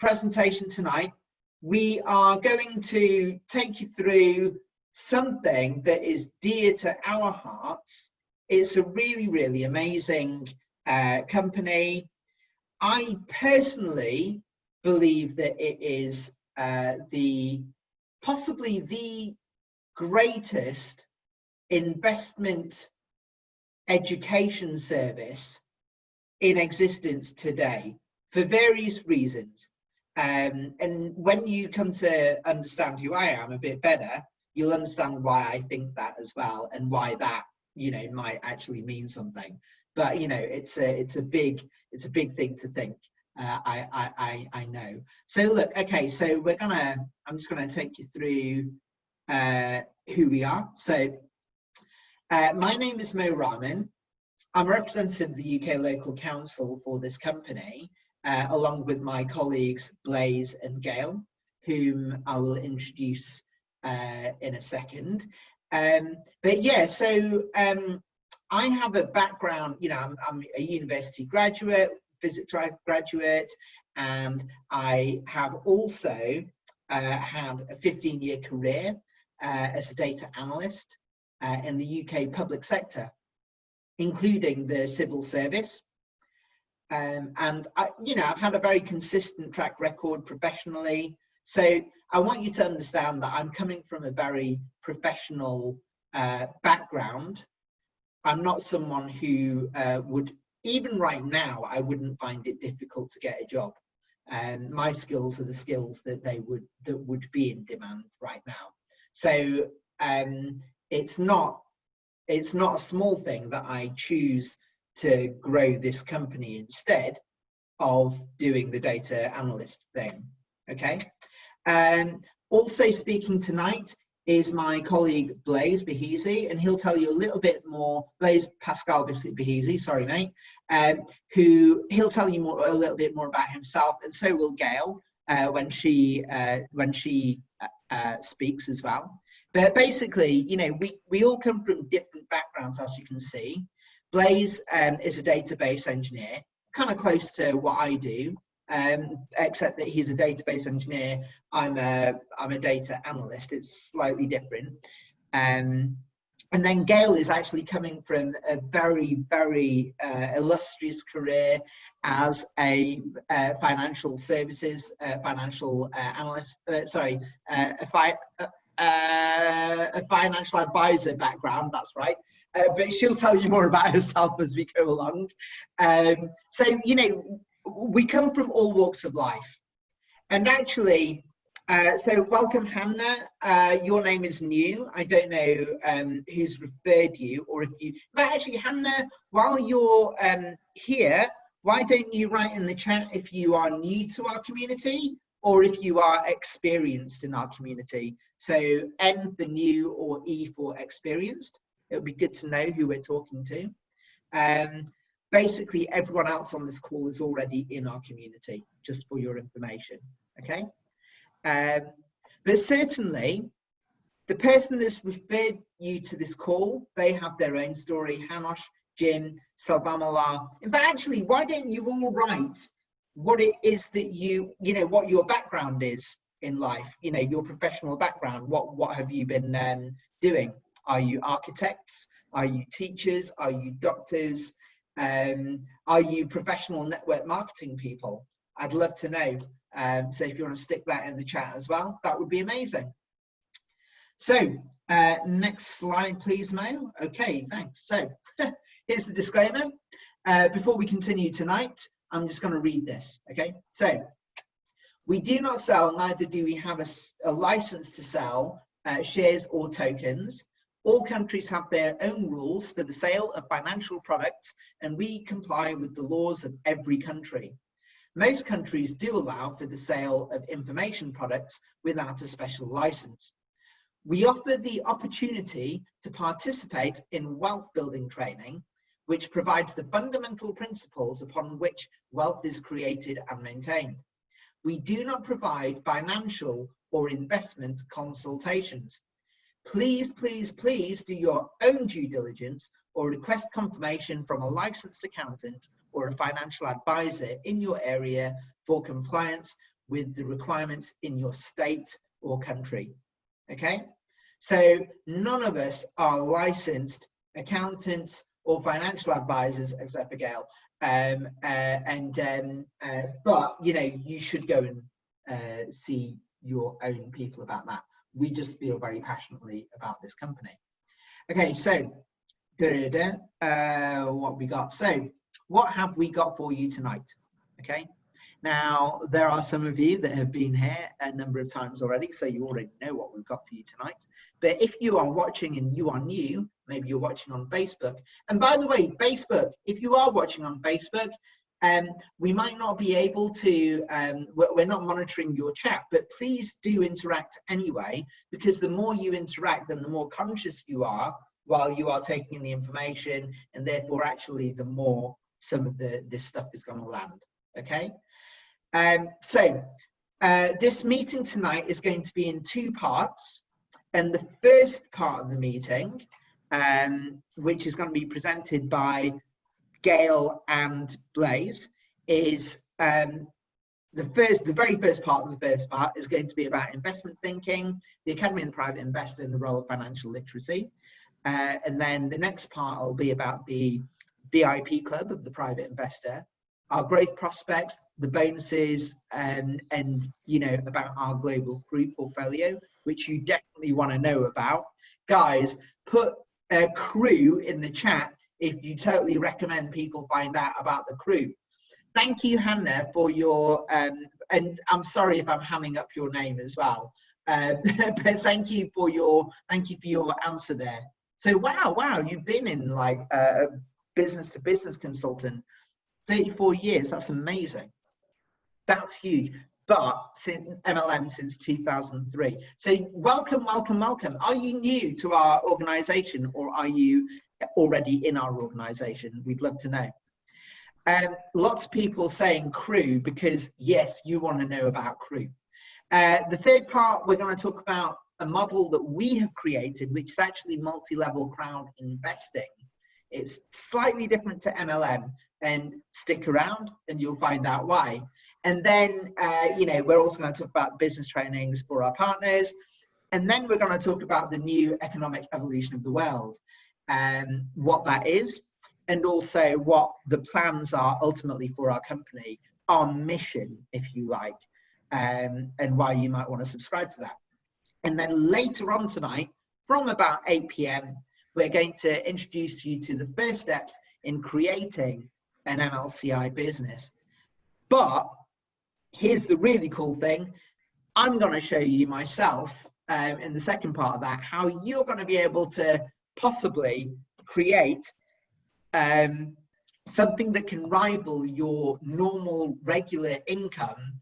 Presentation tonight, we are going to take you through something that is dear to our hearts. It's a really amazing company. I personally believe that it is possibly the greatest investment education service in existence today for various reasons. And when you come to understand who I am a bit better, you'll understand why I think that as well, and why that, you know, might actually mean something. But you know, it's a big thing to think. I know. So look, okay, so I'm just gonna take you through who we are. So my name is Mo Rahman. I'm representing the UK Local Council for this company, along with my colleagues Blaise and Gail, whom I will introduce in a second. But yeah, so I have a background, you know, I'm a university graduate, physics graduate, and I have also had a 15-year career as a data analyst in the UK public sector, including the civil service. And you know, I've had a very consistent track record professionally. So I want you to understand that I'm coming from a very professional background. I'm not someone who would, even right now, I wouldn't find it difficult to get a job. My skills are the skills that would be in demand right now. So it's not a small thing that I choose to grow this company instead of doing the data analyst thing. Okay. Also speaking tonight is my colleague Blaise Behezi, and he'll tell you a little bit more. Blaise Pascal Behezi, sorry mate, he'll tell you a little bit more about himself, and so will Gail when she speaks as well. But basically, you know, we all come from different backgrounds, as you can see. Blaise is a database engineer, kind of close to what I do, except that he's a database engineer. I'm a data analyst. It's slightly different. And then Gail is actually coming from a very illustrious career as a financial services financial analyst. Sorry, a financial advisor background. That's right. But she'll tell you more about herself as we go along. So, you know, we come from all walks of life. And actually, so welcome, Hannah. Your name is new. I don't know who's referred you, or if you, but actually, Hannah, while you're here, why don't you write in the chat if you are new to our community or if you are experienced in our community. So N for new or E for experienced. It would be good to know who we're talking to. Basically, everyone else on this call is already in our community, just for your information, okay? But certainly, the person that's referred you to this call, they have their own story. Hanosh, Jim, Salvamala. In fact, actually, why don't you all write what it is that you know, what your background is in life, you know, your professional background. What have you been doing? Are you architects? Are you teachers? Are you doctors? Are you professional network marketing people? I'd love to know. So if you want to stick that in the chat as well, that would be amazing. So next slide, please, Mo. Okay, thanks. So here's the disclaimer. Before we continue tonight, I'm just going to read this. Okay, so we do not sell, neither do we have a license to sell shares or tokens. All countries have their own rules for the sale of financial products, and we comply with the laws of every country. Most countries do allow for the sale of information products without a special license. We offer the opportunity to participate in wealth building training, which provides the fundamental principles upon which wealth is created and maintained. We do not provide financial or investment consultations. Please do your own due diligence or request confirmation from a licensed accountant or a financial advisor in your area for compliance with the requirements in your state or country. Okay, so none of us are licensed accountants or financial advisors except for Gail. But you know, you should go and see your own people about that. We just feel very passionately about this company. Okay, so what we got? So what have we got for you tonight? Okay, now there are some of you that have been here a number of times already, so you already know what we've got for you tonight. But if you are watching and you are new, maybe you're watching on Facebook. And by the way, Facebook, if you are watching on Facebook, we might not be able to, we're not monitoring your chat, but please do interact anyway, because the more you interact, then the more conscious you are while you are taking the information, and therefore actually the more some of this stuff is going to land. Okay, this meeting tonight is going to be in two parts, and the first part of the meeting, which is going to be presented by Gail and Blaze, is the very first part of the first part is going to be about investment thinking, the Academy of the Private Investor, and the role of financial literacy. And then the next part will be about the VIP club of the private investor, our growth prospects, the bonuses, and you know, about our global group portfolio, which you definitely want to know about. Guys, put a crew in the chat if you totally recommend people find out about the crew. Thank you, Hannah, for your and I'm sorry if I'm hamming up your name as well, but thank you for your answer there. So wow, you've been in like a business to business consultant 34 years. That's amazing. That's huge. But since MLM since 2003. So welcome. Are you new to our organization, or are you already in our organization? We'd love to know. Lots of people saying crew because yes, you want to know about crew. The third part, we're going to talk about a model that we have created, which is actually multi-level crowd investing. It's slightly different to MLM, and stick around and you'll find out why. And then, you know, we're also going to talk about business trainings for our partners. And then we're going to talk about the new economic evolution of the world, and what that is, and also what the plans are ultimately for our company, our mission, if you like, and why you might want to subscribe to that. And then later on tonight, from about 8 p.m, we're going to introduce you to the first steps in creating an MLCI business. But here's the really cool thing. I'm going to show you myself in the second part of that, how you're going to be able to possibly create something that can rival your normal regular income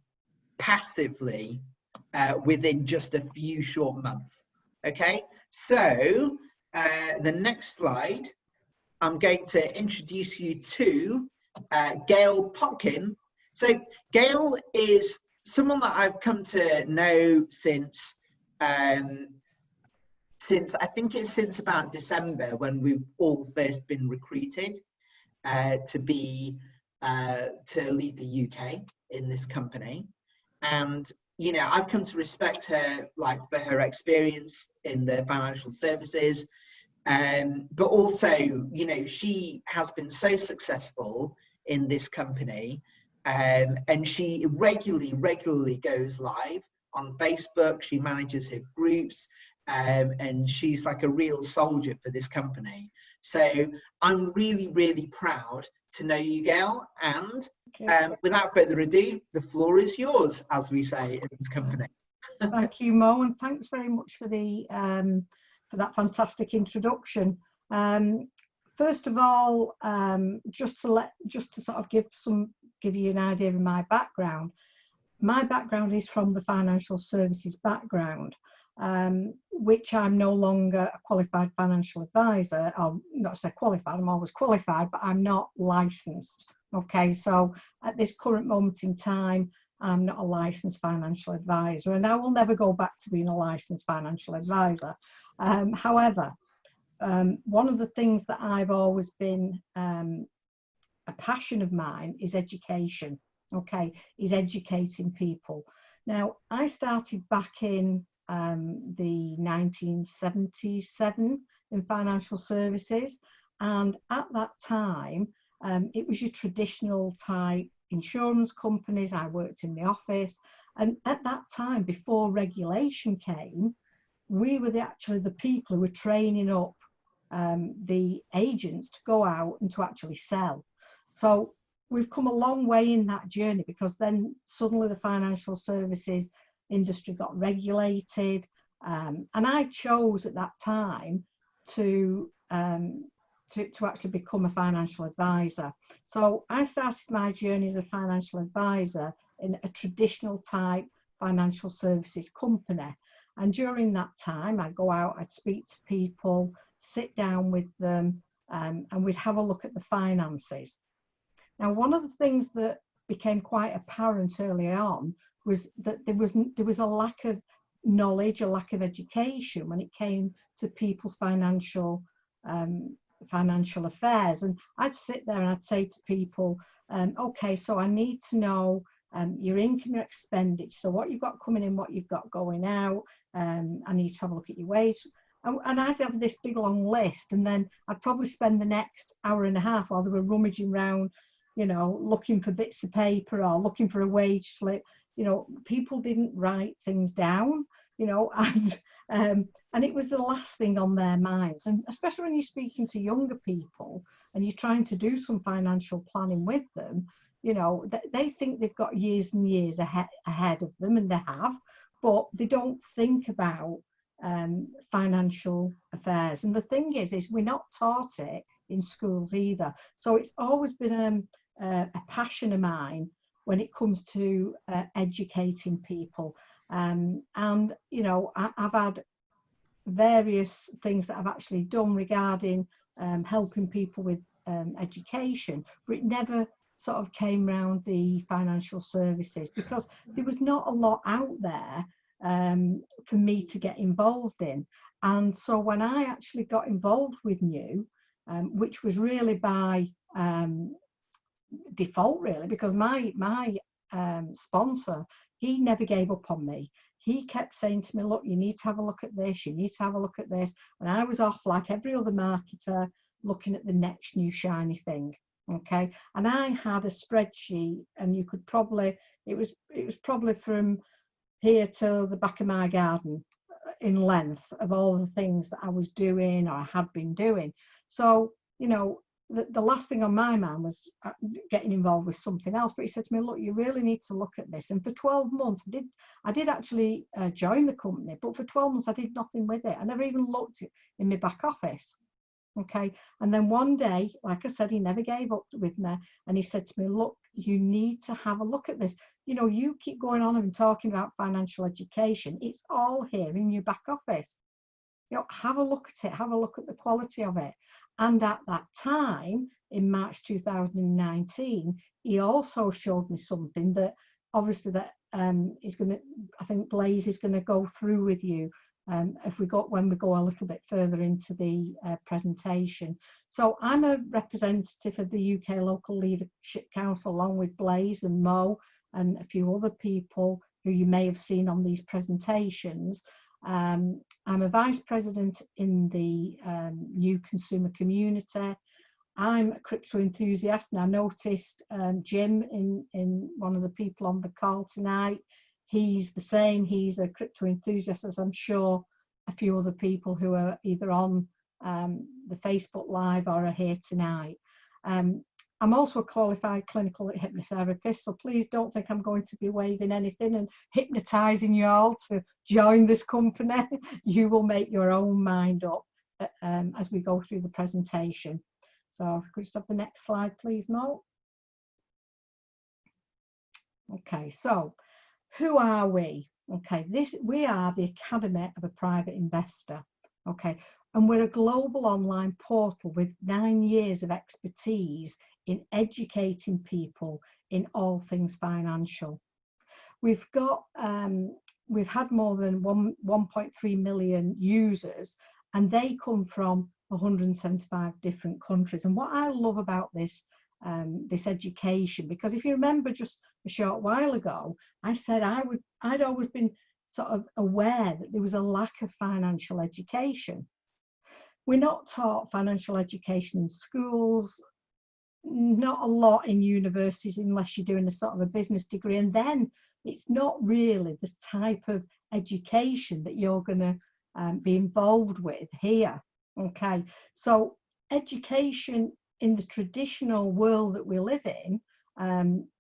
passively within just a few short months. Okay, so the next slide, I'm going to introduce you to Gail Potkin. So Gail is someone that I've come to know since I think it's since about December, when we've all first been recruited to lead the UK in this company. And you know, I've come to respect her like for her experience in the financial services, but also, you know, she has been so successful in this company, and she regularly goes live on Facebook. She manages her groups, and she's like a real soldier for this company. So I'm really proud to know you, Gail, and without further ado, the floor is yours, as we say in this company. Thank you, Mo, and thanks very much for the for that fantastic introduction. First of all, just to sort of give you an idea of my background. My background is from the financial services background, which I'm no longer a qualified financial advisor. I'll not say qualified, I'm always qualified, but I'm not licensed. Okay, so at this current moment in time, I'm not a licensed financial advisor, and I will never go back to being a licensed financial advisor. However, one of the things that I've always been a passion of mine is education. okay, is educating people. Now, I started back in the 1977 in financial services, and at that time, it was your traditional type insurance companies. I worked in the office, and at that time, before regulation came, we were actually the people who were training up the agents to go out and to actually sell. So we've come a long way in that journey, because then suddenly the financial services industry got regulated, and I chose at that time to actually become a financial advisor. So I started my journey as a financial advisor in a traditional type financial services company. And during that time, I'd go out, I'd speak to people, sit down with them, and we'd have a look at the finances. Now, one of the things that became quite apparent early on was that there was a lack of knowledge, a lack of education when it came to people's financial affairs. And I'd sit there and I'd say to people, okay, so I need to know your income, your expenditure, so what you've got coming in, what you've got going out. I need to have a look at your wage. And I'd have this big long list, and then I'd probably spend the next hour and a half while they were rummaging around, you know, looking for bits of paper or looking for a wage slip. You know, people didn't write things down, you know, and it was the last thing on their minds. And especially when you're speaking to younger people and you're trying to do some financial planning with them, you know, they think they've got years and years ahead of them, and they have, but they don't think about financial affairs. And the thing is we're not taught it in schools either. So it's always been a passion of mine when it comes to educating people. And, you know, I've had various things that I've actually done regarding helping people with education, but it never sort of came round the financial services, because there was not a lot out there for me to get involved in. And so when I actually got involved with NEW, which was really by default, really, because my sponsor, he never gave up on me. He kept saying to me, look, you need to have a look at this, you need to have a look at this. And I was off like every other marketer, looking at the next new shiny thing. Okay, and I had a spreadsheet, and you could probably, it was probably from here to the back of my garden in length of all the things that I was doing or I had been doing. So, you know, the last thing on my mind was getting involved with something else. But he said to me, look, you really need to look at this. And for 12 months, I did actually join the company, but for 12 months, I did nothing with it. I never even looked in my back office. Okay, and then one day, like I said, he never gave up with me, and he said to me, look, you need to have a look at this. You know, you keep going on and talking about financial education, it's all here in your back office. You know, have a look at it, have a look at the quality of it. And at that time, in March 2019, he also showed me something that obviously that is going to, I think Blaze is going to go through with you when we go a little bit further into the presentation. So I'm a representative of the UK Local Leadership Council, along with Blaze and Mo and a few other people who you may have seen on these presentations. I'm a vice president in the new consumer community. I'm a crypto enthusiast, and I noticed Jim in one of the people on the call tonight. He's the same. He's a crypto enthusiast, as I'm sure a few other people who are either on the Facebook Live or are here tonight. I'm also a qualified clinical hypnotherapist, so please don't think I'm going to be waving anything and hypnotizing you all to join this company. You will make your own mind up as we go through the presentation. So if we could just have the next slide, please, Mo. Okay, so who are we? Okay, we are the Academy of a Private Investor. Okay, and we're a global online portal with 9 years of expertise in educating people in all things financial. We've had more than 1.3 million users, and they come from 175 different countries. And what I love about this this education, because if you remember just a short while ago, I said I'd always been sort of aware that there was a lack of financial education. We're not taught financial education in schools, not a lot in universities unless you're doing a sort of a business degree, and then it's not really the type of education that you're going to be involved with here. Okay, so education in the traditional world that we live in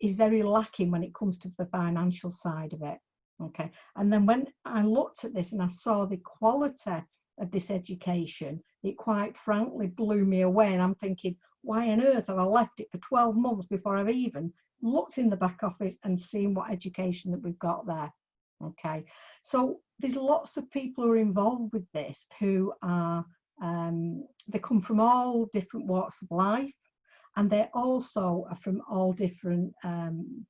is very lacking when it comes to the financial side of it. Okay, and then when I looked at this and I saw the quality of this education, it quite frankly blew me away, and I'm thinking, why on earth have I left it for 12 months before I've even looked in the back office and seen what education that we've got there? Okay, so there's lots of people who are involved with this who are they come from all different walks of life, and they also are from all different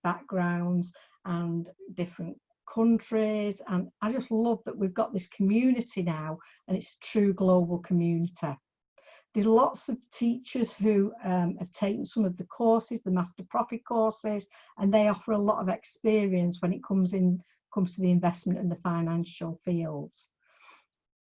backgrounds and different countries. And I just love that we've got this community now, and it's a true global community. There's lots of teachers who have taken some of the courses, the Master Profit courses, and they offer a lot of experience when it comes to the investment and the financial fields.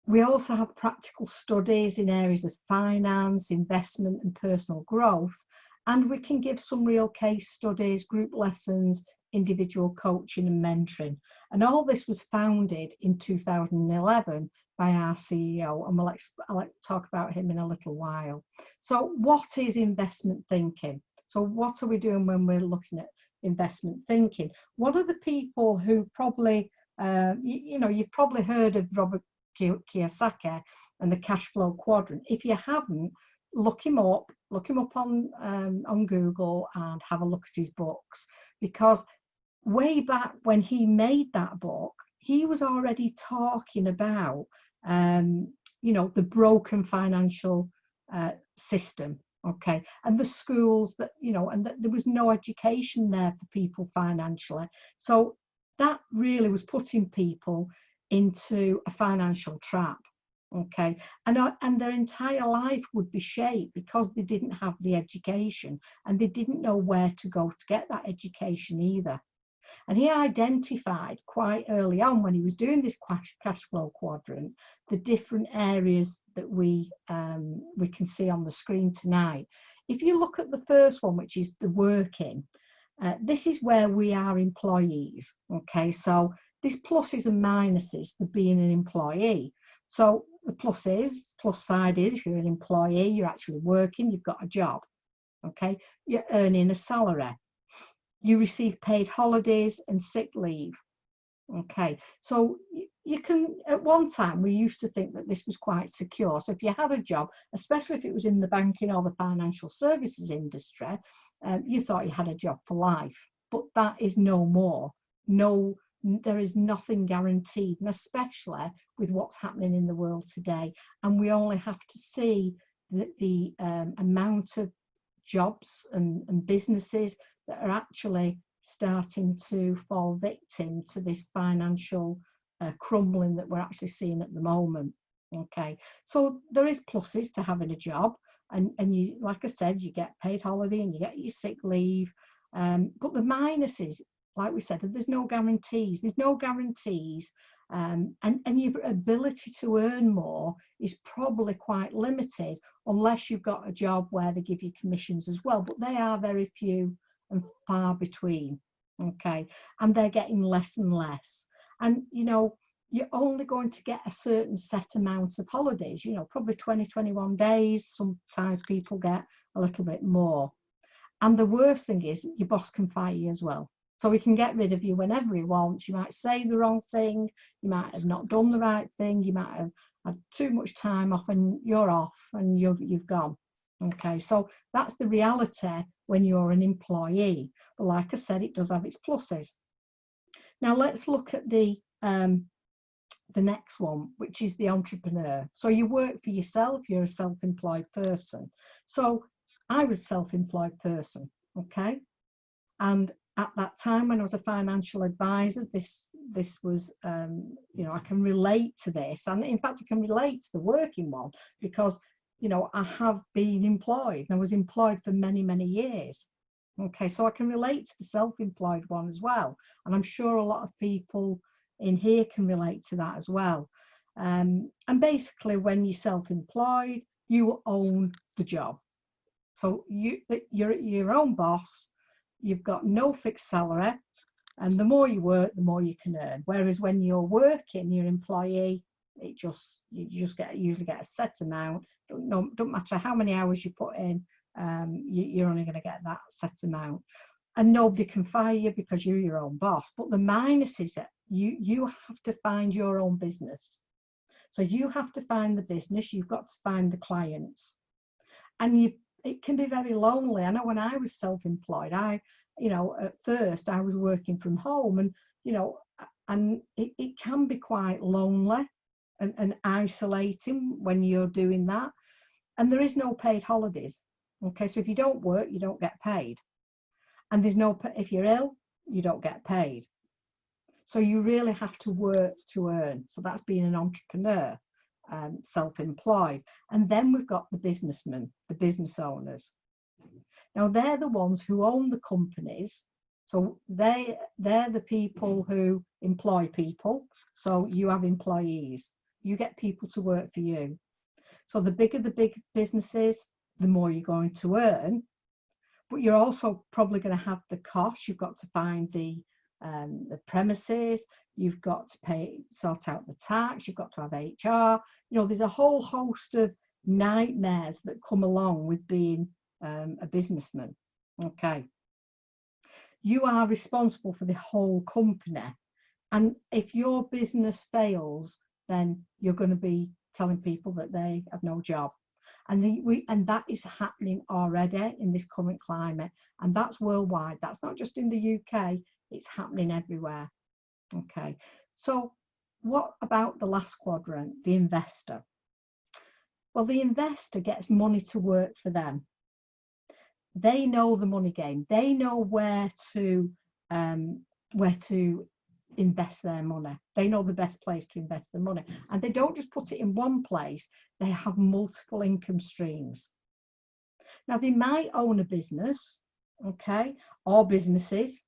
We also have practical studies in areas of finance, investment and personal growth, and we can give some real case studies, group lessons, individual coaching and mentoring. And all this was founded in 2011 by our CEO, and I'll talk about him in a little while. So what is investment thinking? So what are we doing when we're looking at investment thinking? What are the people who probably, you've probably heard of Robert Kiyosaki and the cash flow quadrant. If you haven't, look him up on Google and have a look at his books, because way back when he made that book, he was already talking about the broken financial system, okay, and the schools that, and that there was no education there for people financially. So that really was putting people into a financial trap, okay, and their entire life would be shaped because they didn't have the education, and they didn't know where to go to get that education either. And he identified quite early on, when he was doing this cash flow quadrant, the different areas that we can see on the screen tonight. If you look at the first one, which is the working, this is where we are employees, okay, so there's pluses and minuses for being an employee. So the plus side is, if you're an employee, you're actually working, you've got a job, okay, you're earning a salary, you receive paid holidays and sick leave, okay. So you can, at one time we used to think that this was quite secure. So if you had a job, especially if it was in the banking or the financial services industry, you thought you had a job for life. But that is no more. No, there is nothing guaranteed, and especially with what's happening in the world today. And we only have to see the amount of jobs and businesses that are actually starting to fall victim to this financial crumbling that we're actually seeing at the moment. Okay, so there is pluses to having a job, and you, like I said, you get paid holiday and you get your sick leave, but the minuses, like we said, there's no guarantees. And your ability to earn more is probably quite limited, unless you've got a job where they give you commissions as well, but they are very few and far between, okay, and they're getting less and less. And you're only going to get a certain set amount of holidays, probably 20-21 days. Sometimes people get a little bit more. And the worst thing is, your boss can fire you as well. So he can get rid of you whenever he wants. You might say the wrong thing, you might have not done the right thing, you might have had too much time off, and you're off and you've gone. Okay, so that's the reality when you're an employee. But like I said, it does have its pluses. Now let's look at the next one, which is the entrepreneur. So you work for yourself, you're a self-employed person. So I was a self-employed person, okay, and at that time when I was a financial advisor, this was I can relate to this, and in fact I can relate to the working one, because you know, I have been employed. I was employed for many, many years. Okay, so I can relate to the self-employed one as well. And I'm sure a lot of people in here can relate to that as well. And basically, when you're self-employed, you own the job. So you're your own boss. You've got no fixed salary, and the more you work, the more you can earn. Whereas when you're working, your employee, you usually get a set amount. Don't matter how many hours you put in, you're only going to get that set amount. And nobody can fire you because you're your own boss. But the minus is that you have to find your own business. So you have to find the business. You've got to find the clients, and it can be very lonely. I know when I was self-employed, you know, at first I was working from home, and you know, and it can be quite lonely and isolating when you're doing that. And there is no paid holidays. Okay, so if you don't work, you don't get paid. And there's no, if you're ill, you don't get paid. So you really have to work to earn. So that's being an entrepreneur, self-employed. And then we've got the businessmen, the business owners. Now they're the ones who own the companies. So they're the people who employ people. So you have employees. You get people to work for you. So the bigger the big businesses, the more you're going to earn. But you're also probably going to have the cost. You've got to find the premises. You've got to sort out the tax. You've got to have HR. You know, there's a whole host of nightmares that come along with being a businessman. Okay. You are responsible for the whole company. And if your business fails, then you're going to be telling people that they have no job. And that is happening already in this current climate. And that's worldwide. That's not just in the UK. It's happening everywhere. Okay. So what about the last quadrant, the investor? Well, the investor gets money to work for them. They know the money game. They know where to invest their money. They know the best place to invest their money. And they don't just put it in one place. They have multiple income streams. Now, they might own a business, okay, or businesses,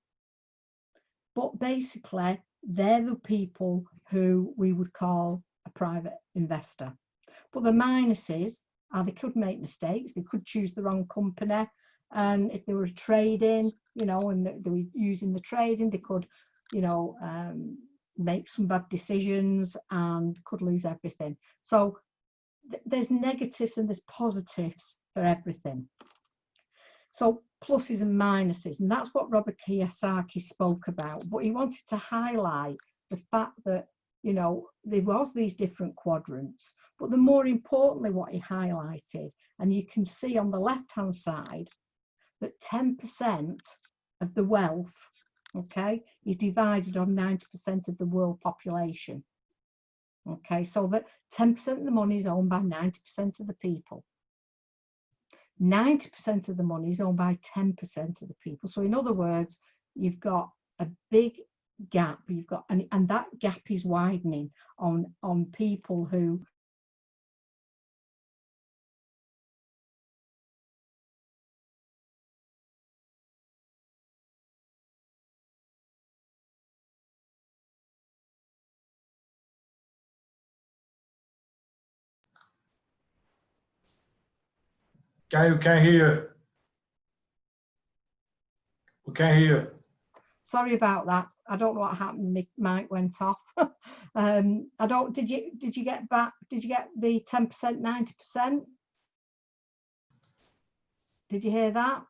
but basically, they're the people who we would call a private investor. But the minuses are they could make mistakes. They could choose the wrong company. And if they were trading, you know, and they were using the trading, they could, you know, make some bad decisions and could lose everything. So there's negatives and there's positives for everything. So pluses and minuses, and that's what Robert Kiyosaki spoke about. But he wanted to highlight the fact that, you know, there was these different quadrants, but the more importantly, what he highlighted, and you can see on the left-hand side, that 10% of the wealth, okay, is divided on 90% of the world population. Okay, so that 10% of the money is owned by 90% of the people. 90% of the money is owned by 10% of the people. So in other words, you've got a big gap. You've got, and that gap is widening on people who Guy, we can't hear you. We can't hear you. Sorry about that. I don't know what happened. My mic went off. I don't. Did you get back? Did you get the 10%, 90%? Did you hear that?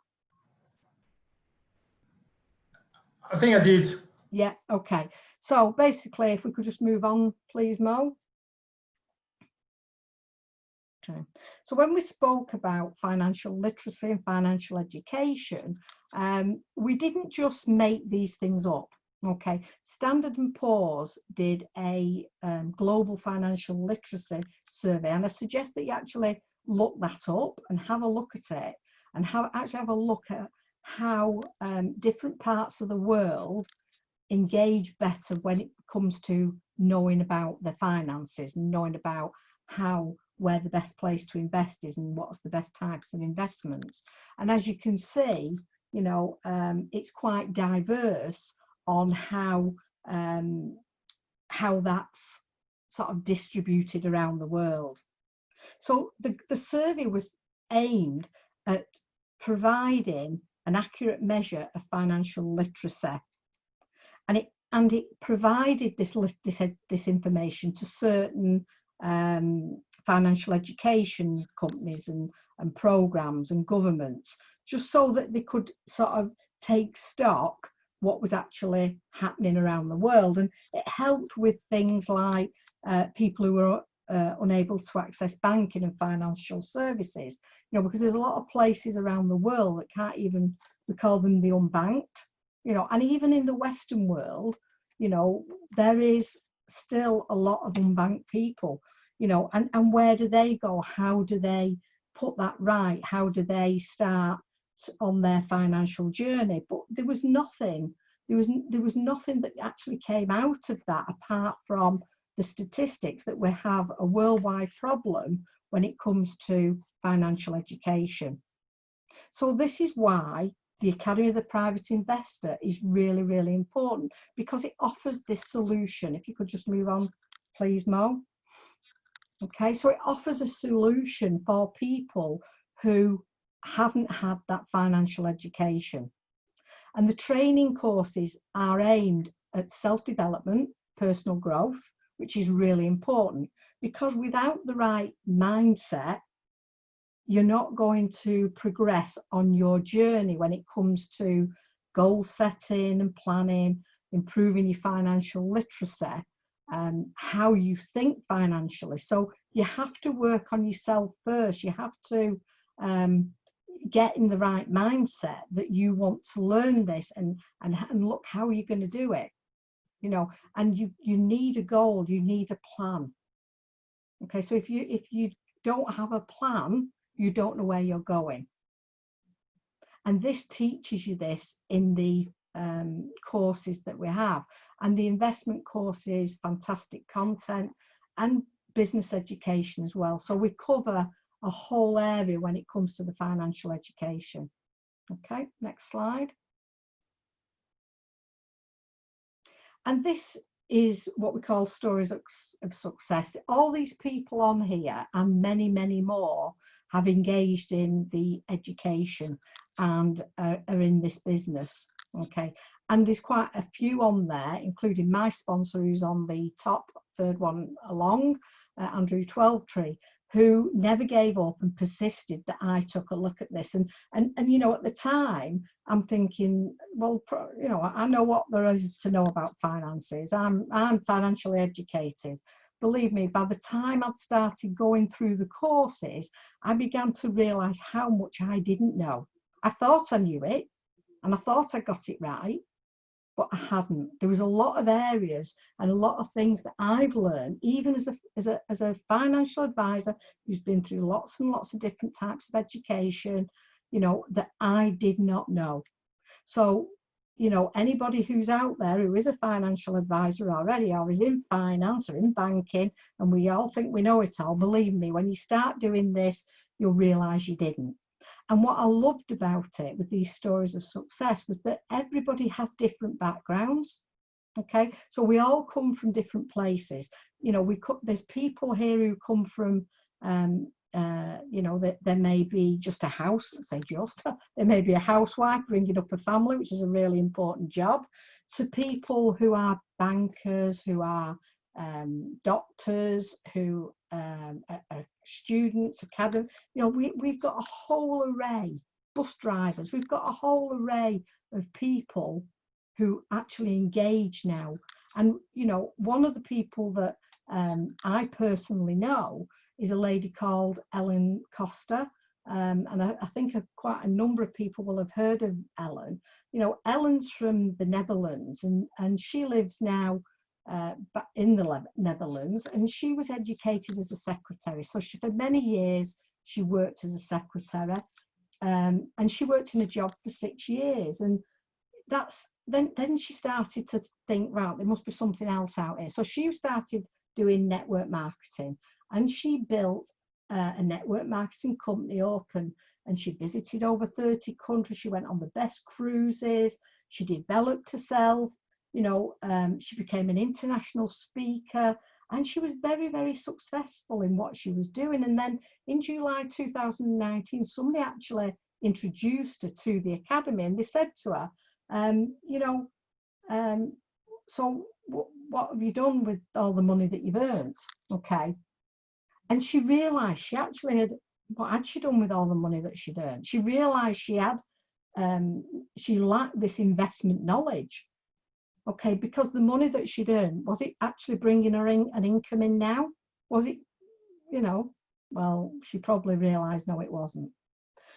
I think I did. Yeah. Okay. So basically, if we could just move on, please, Mo. Okay. So when we spoke about financial literacy and financial education, we didn't just make these things up. Okay, Standard & Poor's did a global financial literacy survey, and I suggest that you actually look that up and have a look at it, and actually have a look at how different parts of the world engage better when it comes to knowing about their finances, knowing about how where the best place to invest is and what's the best types of investments. And as you can see, you know, it's quite diverse on how that's sort of distributed around the world. So the survey was aimed at providing an accurate measure of financial literacy, and it provided this information to certain financial education companies and programs and governments, just so that they could sort of take stock what was actually happening around the world. And it helped with things like people who were unable to access banking and financial services, you know, because there's a lot of places around the world that can't even, we call them the unbanked, you know, and even in the Western world, you know, there is still a lot of unbanked people, you know, and where do they go? How do they put that right? How do they start on their financial journey? But there was nothing that actually came out of that, apart from the statistics that we have a worldwide problem when it comes to financial education. So this is why the Academy of the Private Investor is really, really important, because it offers this solution. If you could just move on, please, Mo. Okay, so it offers a solution for people who haven't had that financial education. And the training courses are aimed at self-development, personal growth, which is really important, because without the right mindset, you're not going to progress on your journey when it comes to goal setting and planning, improving your financial literacy, how you think financially. So you have to work on yourself first. You have to get in the right mindset that you want to learn this and look how you're going to do it, you know, and you need a goal, you need a plan. Okay, so if you don't have a plan, you don't know where you're going. And this teaches you this in the courses that we have. And the investment courses, fantastic content, and business education as well. So we cover a whole area when it comes to the financial education. Okay, next slide. And this is what we call stories of success. All these people on here and many, many more have engaged in the education and are in this business. Okay, and there's quite a few on there, including my sponsor, who's on the top third one along, Andrew Twelvetree, who never gave up and persisted that I took a look at this. And you know, at the time, I'm thinking, well, you know, I know what there is to know about finances. I'm financially educated. Believe me, by the time I'd started going through the courses, I began to realize how much I didn't know. I thought I knew it, and I thought I got it right, but I hadn't. There was a lot of areas and a lot of things that I've learned, even as a financial advisor who's been through lots and lots of different types of education, you know, that I did not know. So, you know, anybody who's out there who is a financial advisor already, or is in finance or in banking, and we all think we know it all, believe me, when you start doing this, you'll realize you didn't. And what I loved about it with these stories of success was that everybody has different backgrounds. Okay, so we all come from different places. You know, there's people here who come from you know, there may be just a house, say just, there may be a housewife bringing up a family, which is a really important job, to people who are bankers, who are doctors, who are students, academic. You know, we've got a whole array, bus drivers, we've got a whole array of people who actually engage now. And, you know, one of the people that I personally know is a lady called Ellen Costa. And I think quite a number of people will have heard of Ellen. You know, Ellen's from the Netherlands, and she lives now in the Netherlands, and she was educated as a secretary. So for many years, she worked as a secretary, and she worked in a job for 6 years. And then she started to think, right, there must be something else out here. So she started doing network marketing, and she built a network marketing company up, and she visited over 30 countries. She went on the best cruises. She developed herself. You know, she became an international speaker, and she was very, very successful in what she was doing. And then in July 2019, somebody actually introduced her to the academy, and they said to her, you know, so what have you done with all the money that you've earned? Okay. And she realized she actually had, what had she done with all the money that she'd earned? She realized she had, she lacked this investment knowledge. Okay, because the money that she'd earned, was it actually bringing her in an income in now? Was it, you know, well, she probably realized, no, it wasn't.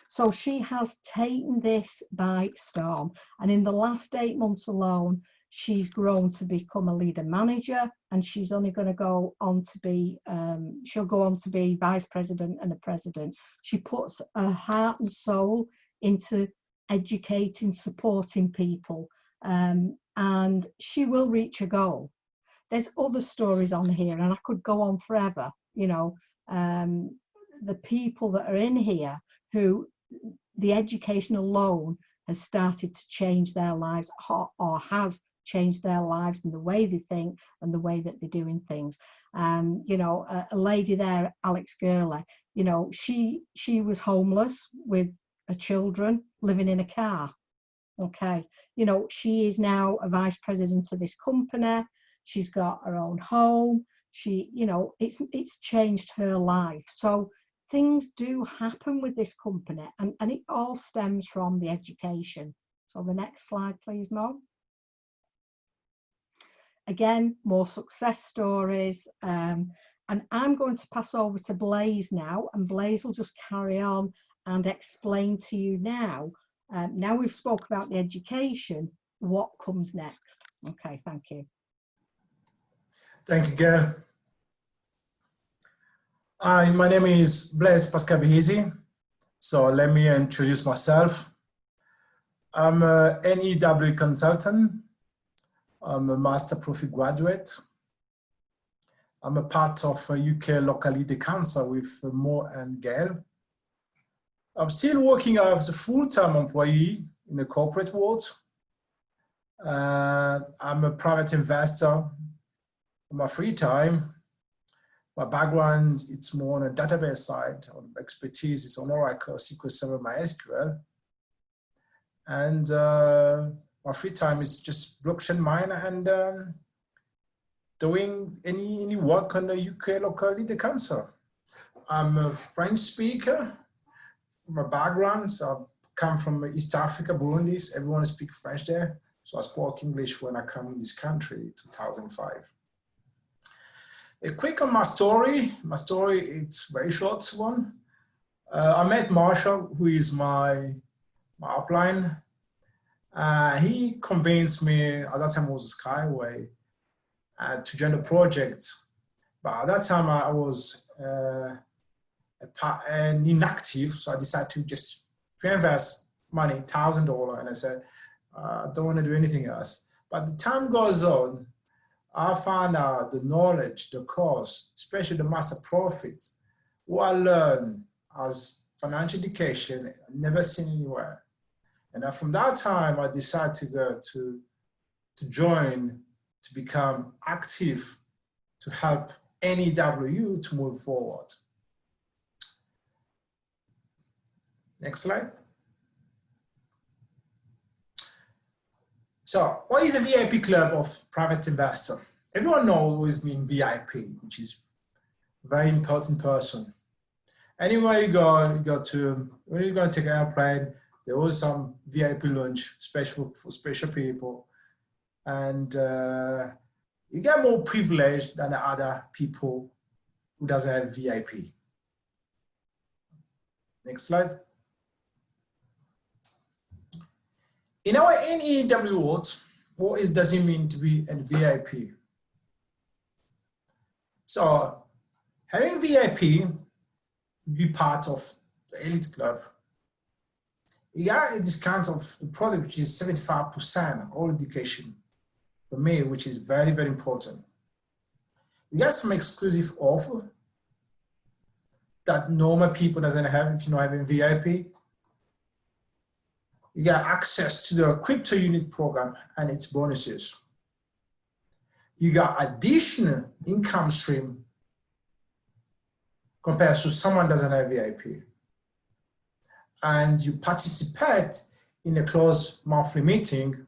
So she has taken this by storm. And in the last 8 months alone, she's grown to become a leader manager, and she's only going to go on to be, she'll go on to be vice president and a president. She puts her heart and soul into educating, supporting people, and she will reach a goal. There's other stories on here, and I could go on forever, you know, the people that are in here who the education alone has started to change their lives, or has changed their lives and the way they think and the way that they're doing things. You know, a lady there, Alex Gurley, you know, she was homeless with her children, living in a car. Okay, you know, she is now a vice president of this company. She's got her own home. She, you know, it's changed her life. So things do happen with this company, and it all stems from the education. So the next slide, please, Mo. Again, more success stories. And I'm going to pass over to Blaze now, and Blaze will just carry on and explain to you now. Now we've spoke about the education, what comes next? Okay, thank you. Thank you, Gail. Hi, my name is Blaise Pascal-Bihizi. So let me introduce myself. I'm a NEW consultant. I'm a master profit graduate. I'm a part of a UK local leader council with Mo and Gail. I'm still working as a full-time employee in the corporate world. I'm a private investor in my free time. My background, it's more on the database side. Expertise is on Oracle, SQL Server, MySQL. And my free time is just blockchain mine and doing any work on the UK local leader council. I'm a French speaker. My background, so I come from East Africa, Burundi. Everyone speaks French there. So I spoke English when I came in this country, 2005. A quick on my story. My story, it's a very short one. I met Marshall, who is my upline. He convinced me, at that time it was Skyway, to join the project. But at that time I was inactive, so I decided to just invest money, $1,000, and I said, I don't want to do anything else. But the time goes on, I found out the knowledge, the course, especially the master profit, what I learned as financial education, never seen anywhere. And from that time, I decided to go to join, to become active, to help NEW to move forward. Next slide. So what is a VIP club of private investor? Everyone knows mean VIP, which is a very important person. Anywhere you go to, when you're going to take an airplane, there was some VIP lunch, special for special people. And you get more privilege than the other people who doesn't have VIP. Next slide. In our NEW world, what does it mean to be a VIP? So having VIP, be part of the elite club, you got a discount of the product, which is 75% all education for me, which is very, very important. You got some exclusive offer. that normal people doesn't have if you're not having VIP. You get access to the CryptoUnit program and its bonuses. You got additional income stream compared to someone doesn't have VIP. And you participate in a closed monthly meeting,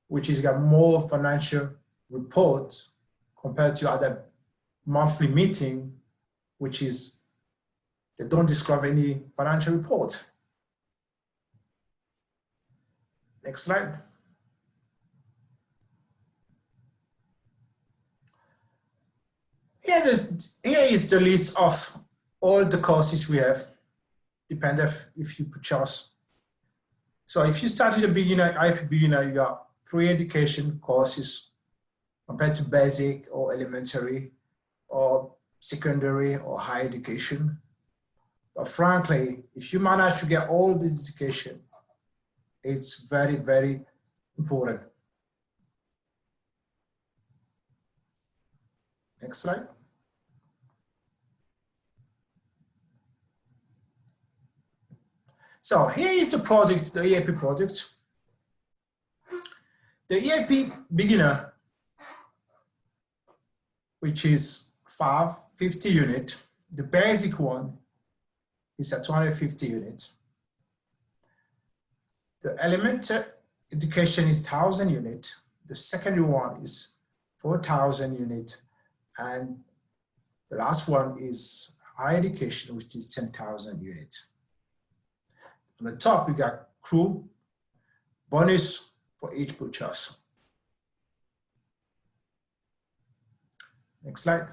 which is got more financial reports compared to other monthly meeting, which is they don't describe any financial report. Next slide. Here is the list of all the courses we have, depending if you purchase. So if you start with a beginner, IP beginner, you got 3 education courses compared to basic or elementary or secondary or higher education. But frankly, if you manage to get all this education, it's very, very important. Next slide. So here is the project, the EAP project. The EAP beginner, which is 50 unit. The basic one is a 250 unit. The elementary education is 1,000 unit. The secondary one is 4,000 unit. And the last one is higher education, which is 10,000 units. On the top, we got crew bonus for each purchase. Next slide.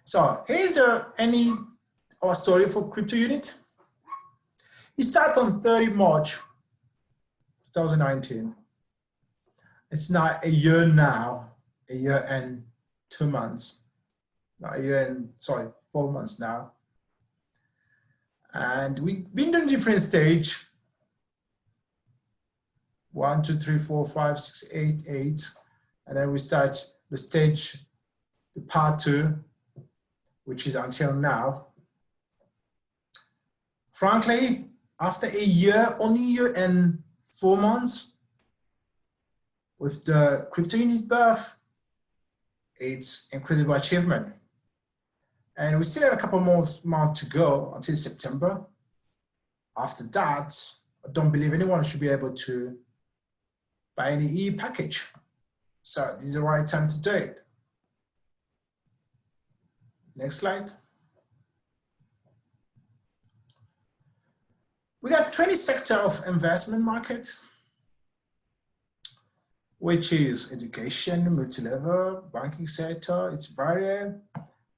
So here's our story for CryptoUnit. It started on 30 March 2019. It's not a year now, a year and 2 months. Not a year and, sorry, 4 months now. And we've been in different stage. 1, 2, 3, 4, 5, 6, 8, 8. And then we start the stage, the part 2, which is until now. Frankly, after a year, only a year and 4 months, with the CryptoUnit birth, it's incredible achievement. And we still have a couple more months to go until September. After that, I don't believe anyone should be able to buy any E package. So this is the right time to do it. Next slide. We got 20 sector of investment market, which is education, multi-level, banking sector, it's varied,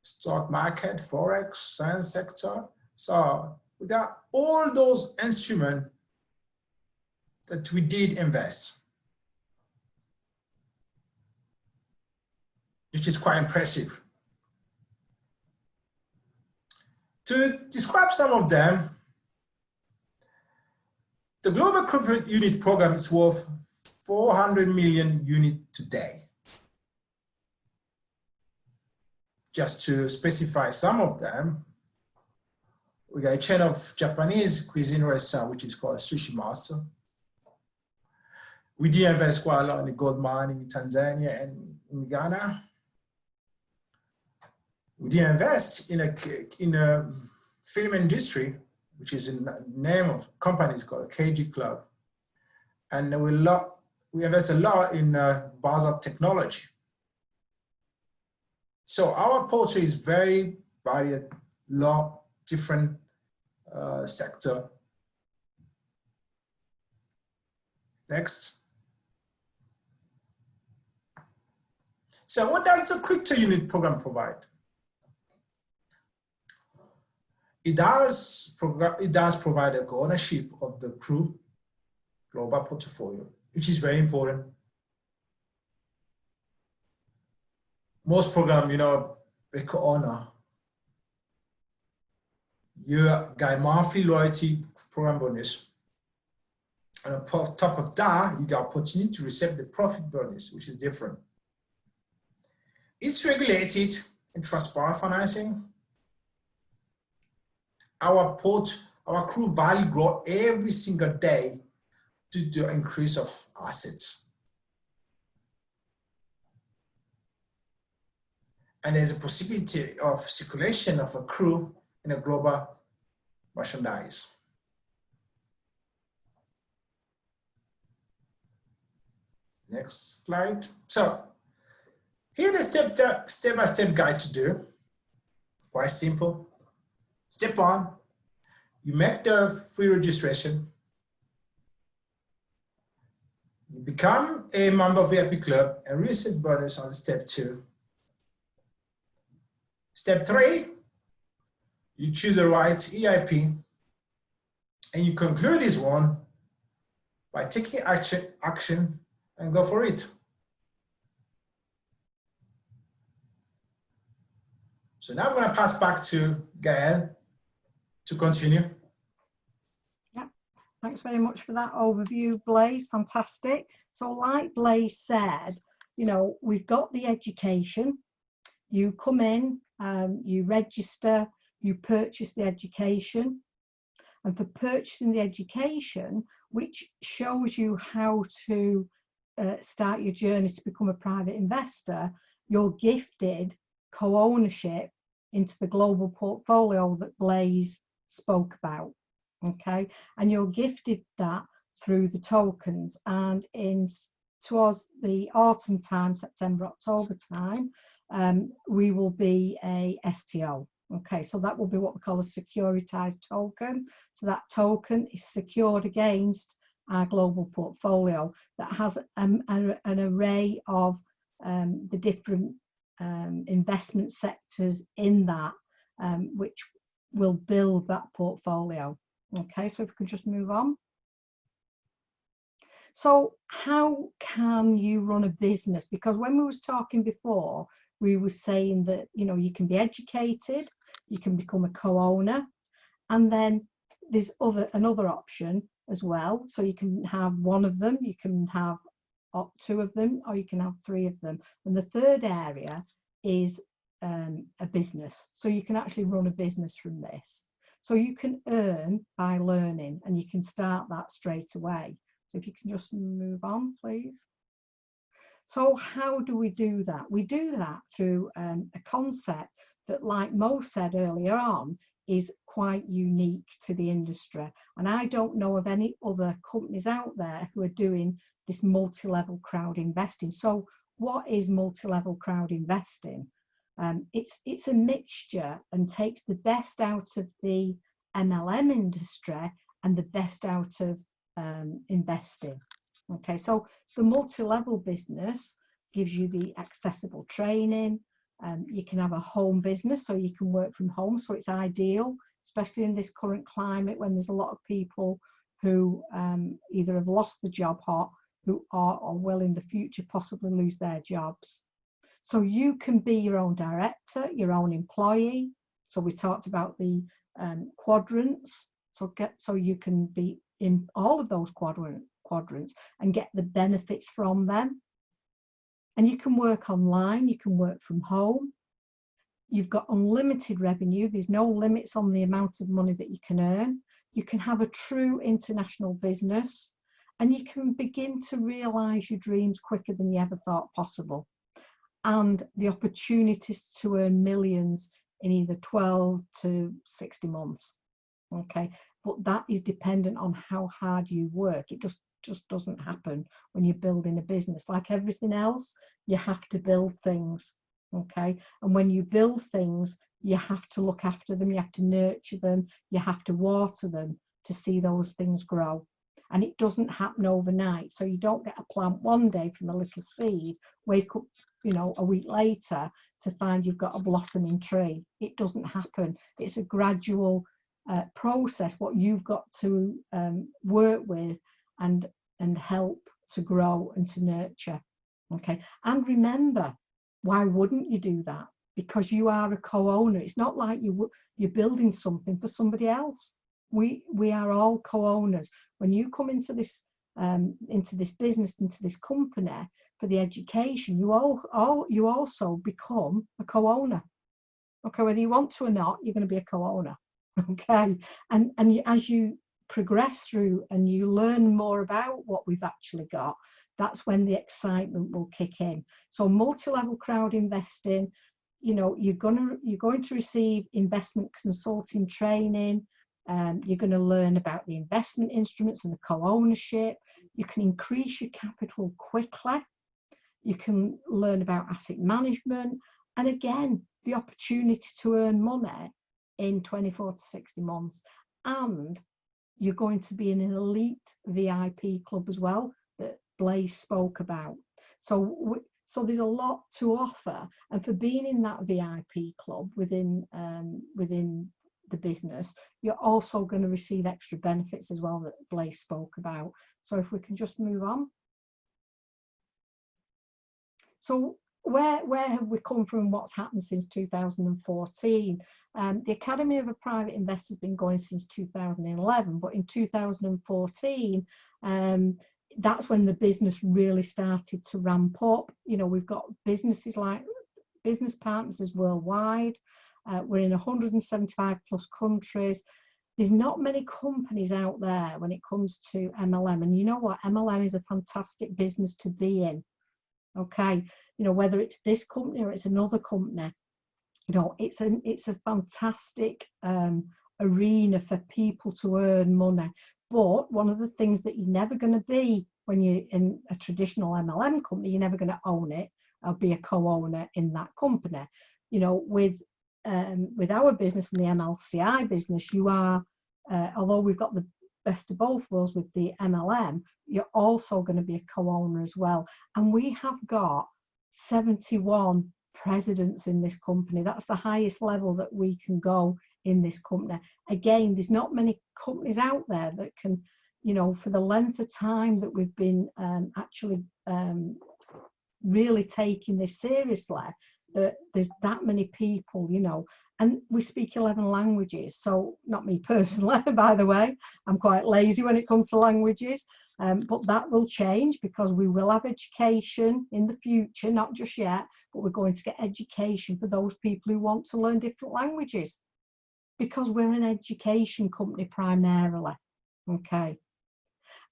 stock market, forex, science sector. So we got all those instruments that we did invest, which is quite impressive. To describe some of them, the global CryptoUnit program is worth 400 million units today. Just to specify some of them, we got a chain of Japanese cuisine restaurant, which is called Sushi Master. We did invest quite a lot in the gold mining in Tanzania and in Ghana. We did invest in a film industry, which is the name of companies called KG Club. And we invest a lot in Baza technology. So our portfolio is very varied, lot different sector. Next. So what does the CryptoUnit program provide? It does provide a ownership of the crew global portfolio, which is very important. Most programs, they could honor. You got monthly loyalty program bonus. And on top of that, you got opportunity to receive the profit bonus, which is different. It's regulated and transparent financing. Our crew value grow every single day due to the increase of assets. And there's a possibility of circulation of a crew in a global merchandise. Next slide. So here's the step-by-step guide to do. Quite simple. Step 1, you make the free registration. You become a member of the VIP Club and receive bonus on step 2. Step 3, you choose the right EIP and you conclude this one by taking action and go for it. So now I'm going to pass back to Gael to continue. Yeah, thanks very much for that overview, Blaise. Fantastic. So like Blaise said, you know, we've got the education. You come in, you register, you purchase the education. And for purchasing the education, which shows you how to start your journey to become a private investor, you're gifted co-ownership into the global portfolio that Blaise spoke about, okay? And you're gifted that through the tokens. And towards the autumn time, September, October time, we will be a STO. Okay, so that will be what we call a securitized token. So that token is secured against our global portfolio that has an array of the different investment sectors in that, which will build that portfolio. Okay, so if we can just move on. So how can you run a business? Because when we was talking before, we were saying that, you know, you can be educated, you can become a co-owner, and then there's another option as well. So you can have one of them, you can have two of them, or you can have three of them. And the third area is a business. So you can actually run a business from this. So you can earn by learning, and you can start that straight away. So if you can just move on, please. So how do we do that? We do that through a concept that, like Mo said earlier on, is quite unique to the industry. And I don't know of any other companies out there who are doing this multi-level crowd investing. So what is multi-level crowd investing? It's a mixture and takes the best out of the MLM industry and the best out of investing. Okay, so the multi-level business gives you the accessible training. You can have a home business, so you can work from home. So it's ideal, especially in this current climate when there's a lot of people who either have lost the job or who are or will in the future possibly lose their jobs. So you can be your own director, your own employee. So we talked about the quadrants. So you can be in all of those quadrants and get the benefits from them. And you can work online, you can work from home. You've got unlimited revenue. There's no limits on the amount of money that you can earn. You can have a true international business, and you can begin to realize your dreams quicker than you ever thought possible. And the opportunities to earn millions in either 12 to 60 months. Okay, but that is dependent on how hard you work. It just doesn't happen when you're building a business. Like everything else, you have to build things. Okay, and when you build things, you have to look after them, you have to nurture them, you have to water them to see those things grow. And it doesn't happen overnight. So you don't get a plant one day from a little seed, wake up, you know, a week later to find you've got a blossoming tree. It doesn't happen. It's a gradual process, what you've got to work with and help to grow and to nurture. Okay, and remember, why wouldn't you do that? Because you are a co-owner. It's not like you're building something for somebody else. We are all co-owners. When you come into this into this business, into this company for the education, you also become a co-owner. Okay, whether you want to or not, you're going to be a co-owner. Okay, and as you progress through and you learn more about what we've actually got, that's when the excitement will kick in. So multi-level crowd investing, you know, you're going to receive investment consulting training. You're going to learn about the investment instruments and the co-ownership. You can increase your capital quickly. You can learn about asset management, and again, the opportunity to earn money in 24 to 60 months. And you're going to be in an elite VIP club as well that Blaise spoke about. So there's a lot to offer, and for being in that VIP club within the business, you're also going to receive extra benefits as well that Blaise spoke about. So if we can just move on. So where have we come from? What's happened since 2014? The Academy of a Private Investor has been going since 2011, but in 2014, that's when the business really started to ramp up. You know, we've got businesses like business partners worldwide. We're in 175 plus countries. There's not many companies out there when it comes to MLM, and you know what? MLM is a fantastic business to be in. Okay, you know, whether it's this company or it's another company, you know, it's a fantastic arena for people to earn money. But one of the things that you're never going to be when you're in a traditional MLM company, you're never going to own it or be a co-owner in that company. You know, with our business and the MLCI business, you are, although we've got the best of both worlds with the MLM, you're also going to be a co-owner as well. And we have got 71 presidents in this company. That's the highest level that we can go in this company. Again, there's not many companies out there that can, you know, for the length of time that we've been actually really taking this seriously, that there's that many people, you know, and we speak 11 languages. So not me personally, by the way, I'm quite lazy when it comes to languages, but that will change because we will have education in the future, not just yet, but we're going to get education for those people who want to learn different languages, because we're an education company primarily. Okay,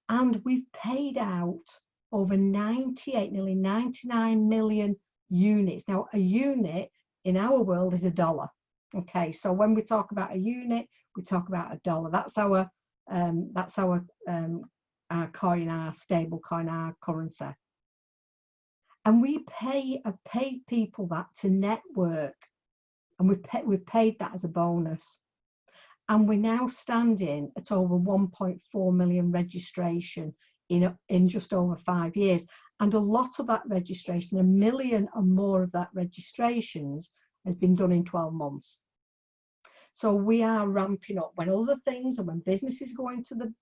and we've paid out over 98, nearly 99 million units. Now, a unit in our world is $1. Okay, so when we talk about a unit, we talk about $1. That's our coin, our stable coin, our currency. And we have paid people that to network, and we've paid that as a bonus. And we're now standing at over 1.4 million registration in just over 5 years. And a lot of that registration, 1 million or more of that registrations, has been done in 12 months. So we are ramping up. When other things and when businesses go into the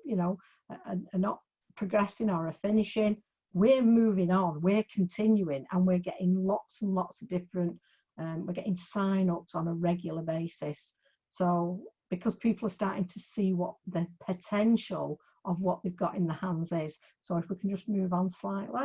you know, are not progressing or are finishing, we're moving on, we're continuing, and we're getting lots and lots of different, we're getting sign-ups on a regular basis. So because people are starting to see what the potential of what they've got in the hands is. So if we can just move on slightly.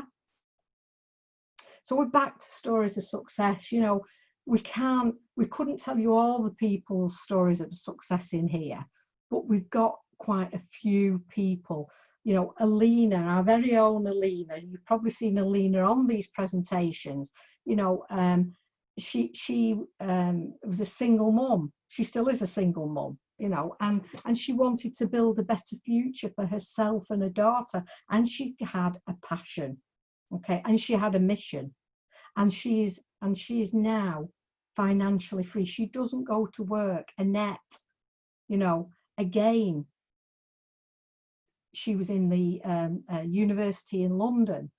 So we're back to stories of success. You know, we couldn't tell you all the people's stories of success in here, but we've got quite a few people. You know, Alina, our very own Alina, you've probably seen Alina on these presentations. You know, she was a single mum. She still is a single mum, you know, and she wanted to build a better future for herself and her daughter, and she had a passion, okay, and she had a mission, and she is now financially free. She doesn't go to work. Annette, you know, again, she was in the university in London,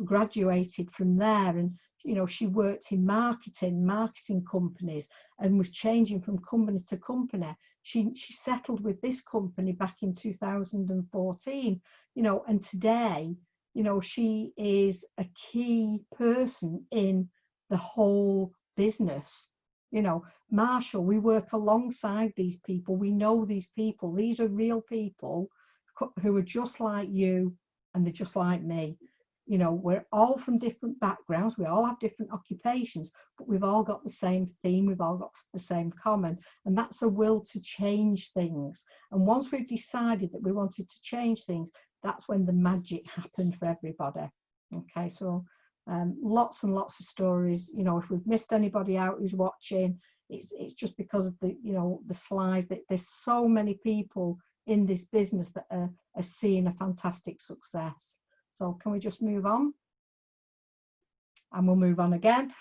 graduated from there, and you know, she worked in marketing companies, and was changing from company to company. She settled with this company back in 2014, you know, and today, you know, she is a key person in the whole business. You know, Marshall, we work alongside these people. We know these people. These are real people who are just like you, and they're just like me. You know, we're all from different backgrounds, we all have different occupations, but we've all got the same theme, we've all got the same common, and that's a will to change things. And once we've decided that we wanted to change things, that's when the magic happened for everybody. Okay, so lots and lots of stories. You know, if we've missed anybody out who's watching, it's just because of the, you know, the slides, that there's so many people in this business that are seeing a fantastic success. So can we just move on? And we'll move on again.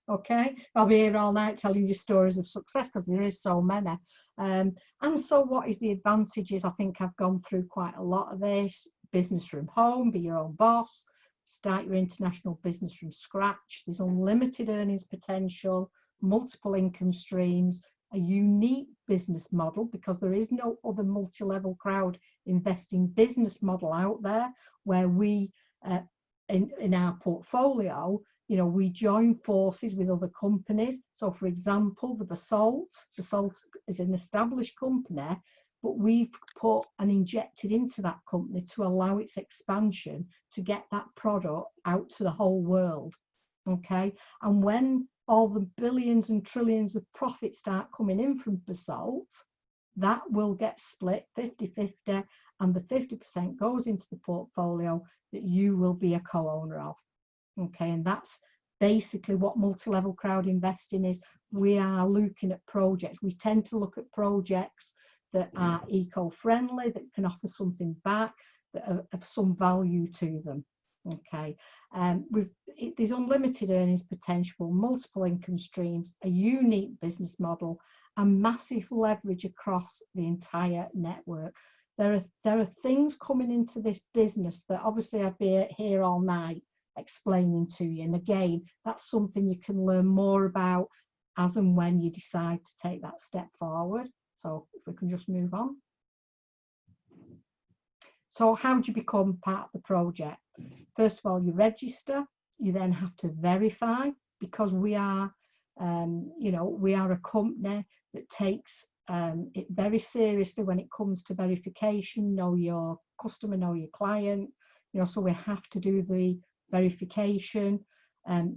Okay, I'll be here all night telling you stories of success because there is so many. And so what is the advantages? I think I've gone through quite a lot of this. Business from home, be your own boss, start your international business from scratch. There's unlimited earnings potential, multiple income streams, a unique business model, because there is no other multi-level crowd investing business model out there where we, in our portfolio, you know, we join forces with other companies. So for example, the Basalt is an established company, but we've put and injected into that company to allow its expansion to get that product out to the whole world. Okay, and when all the billions and trillions of profits start coming in from Basalt, that will get split 50-50, and the 50% goes into the portfolio that you will be a co-owner of. Okay, and that's basically what multi-level crowd investing is. We are looking at projects. We tend to look at projects that are eco-friendly, that can offer something back, that are of some value to them. Okay, there's unlimited earnings potential, multiple income streams, a unique business model, and massive leverage across the entire network. There are things coming into this business that obviously I'd be here all night explaining to you. And again, that's something you can learn more about as and when you decide to take that step forward. So if we can just move on. So how do you become part of the project? First of all, you register. You then have to verify, because we are, you know, we are a company that takes it very seriously when it comes to verification. Know your customer, know your client. You know, so we have to do the verification.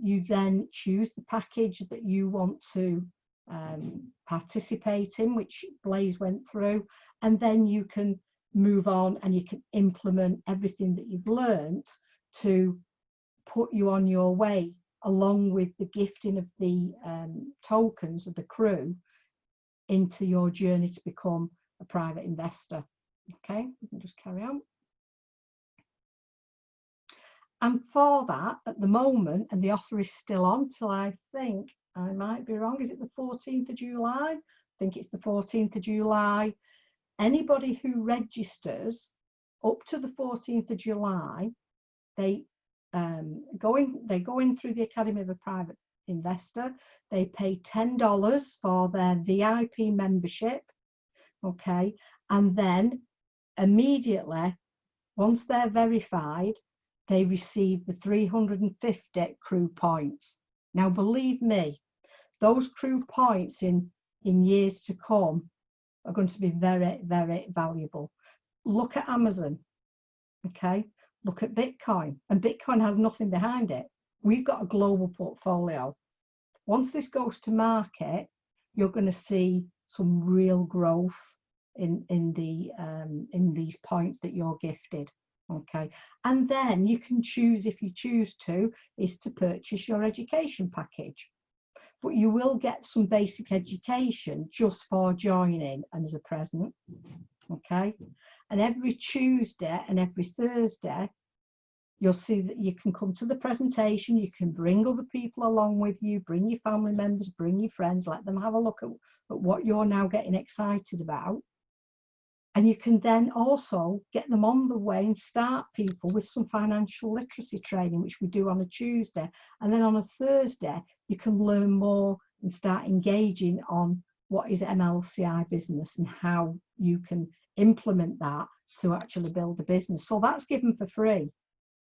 You then choose the package that you want to participate in, which Blaze went through, and then you can move on and you can implement everything that you've learned to put you on your way, along with the gifting of the tokens of the crew, into your journey to become a private investor. Okay, we can just carry on. And for that, at the moment, and the offer is still on till, I think, I might be wrong, is it the 14th of July? I think it's the 14th of July. Anybody who registers up to the 14th of July, they go in through the Academy of a Private Investor. They pay $10 for their VIP membership. Okay, and then immediately, once they're verified, they receive the 350 crew points. Now, believe me, those crew points in years to come are going to be very, very valuable. Look at Amazon, okay? Look at Bitcoin, and Bitcoin has nothing behind it. We've got a global portfolio. Once this goes to market, you're going to see some real growth in these points that you're gifted. Okay, and then you can choose, if you choose to, is to purchase your education package. But you will get some basic education just for joining and as a present. Okay, and every Tuesday and every Thursday, you'll see that you can come to the presentation. You can bring other people along with you, bring your family members, bring your friends, let them have a look at what you're now getting excited about. And you can then also get them on the way and start people with some financial literacy training, which we do on a Tuesday. And then on a Thursday, you can learn more and start engaging on what is MLCI business and how you can implement that to actually build a business. So that's given for free.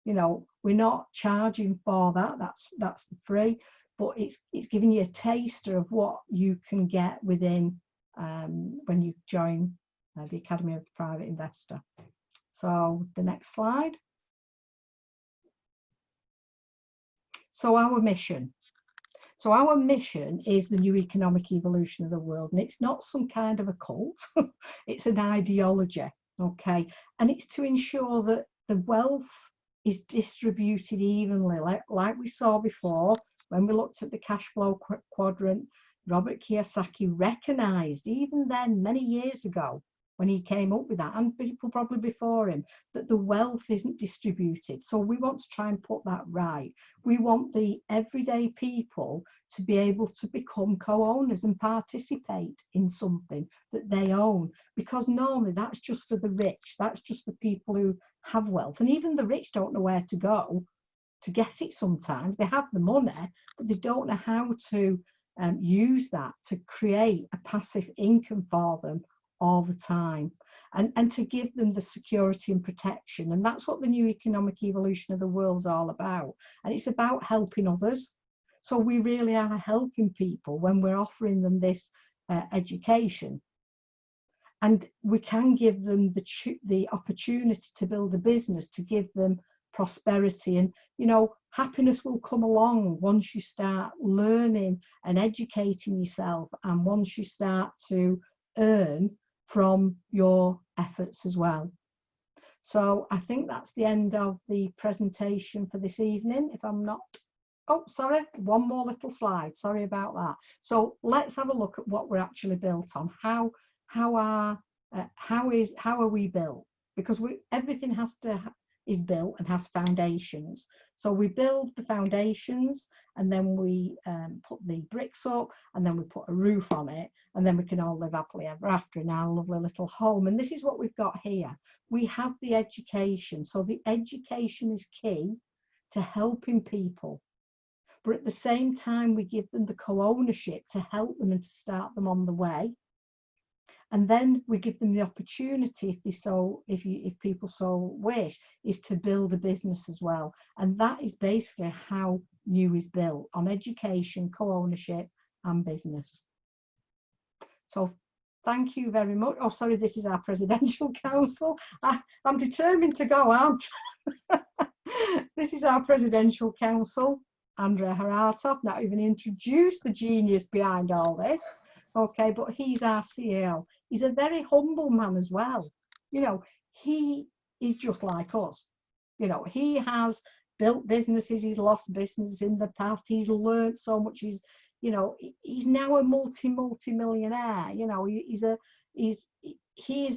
You know, we're not charging for that. That's for free, but it's giving you a taster of what you can get within when you join the Academy of the Private Investor. So the next slide. So our mission. So our mission is the new economic evolution of the world, and it's not some kind of a cult. It's an ideology, okay? And it's to ensure that the wealth is distributed evenly, like we saw before when we looked at the cash flow quadrant. Robert Kiyosaki recognized even then, many years ago, when he came up with that, and people probably before him, that the wealth isn't distributed. So we want to try and put that right. We want the everyday people to be able to become co-owners and participate in something that they own, because normally that's just for the rich. That's just for people who have wealth. And even the rich don't know where to go to get it sometimes. They have the money, but they don't know how to use that to create a passive income for them all the time, and to give them the security and protection. And that's what the new economic evolution of the world's all about. And it's about helping others. So we really are helping people when we're offering them this education. And we can give them the opportunity to build a business, to give them prosperity. And, you know, happiness will come along once you start learning and educating yourself, and once you start to earn from your efforts as well. So I think that's the end of the presentation for this evening. If I'm not, oh, sorry, one more little slide. Sorry about that. So let's have a look at what we're actually built on. How are we built? Because everything is built and has foundations. So we build the foundations, and then we put the bricks up, and then we put a roof on it, and then we can all live happily ever after in our lovely little home. And this is what we've got here. We have the education. So the education is key to helping people. But at the same time, we give them the co-ownership to help them and to start them on the way. And then we give them the opportunity, if people so wish, is to build a business as well. And that is basically how NEW is built, on education, co-ownership and business. So thank you very much. Oh, sorry, this is our presidential council. I'm determined to go out. This is our presidential council, Andrea Haratov. Not even introduced the genius behind all this. Okay, but he's our CEO. He's a very humble man as well. You know, he is just like us. You know, he has built businesses, he's lost businesses in the past, he's learned so much. He's, you know, he's now a multi-millionaire. You know, he is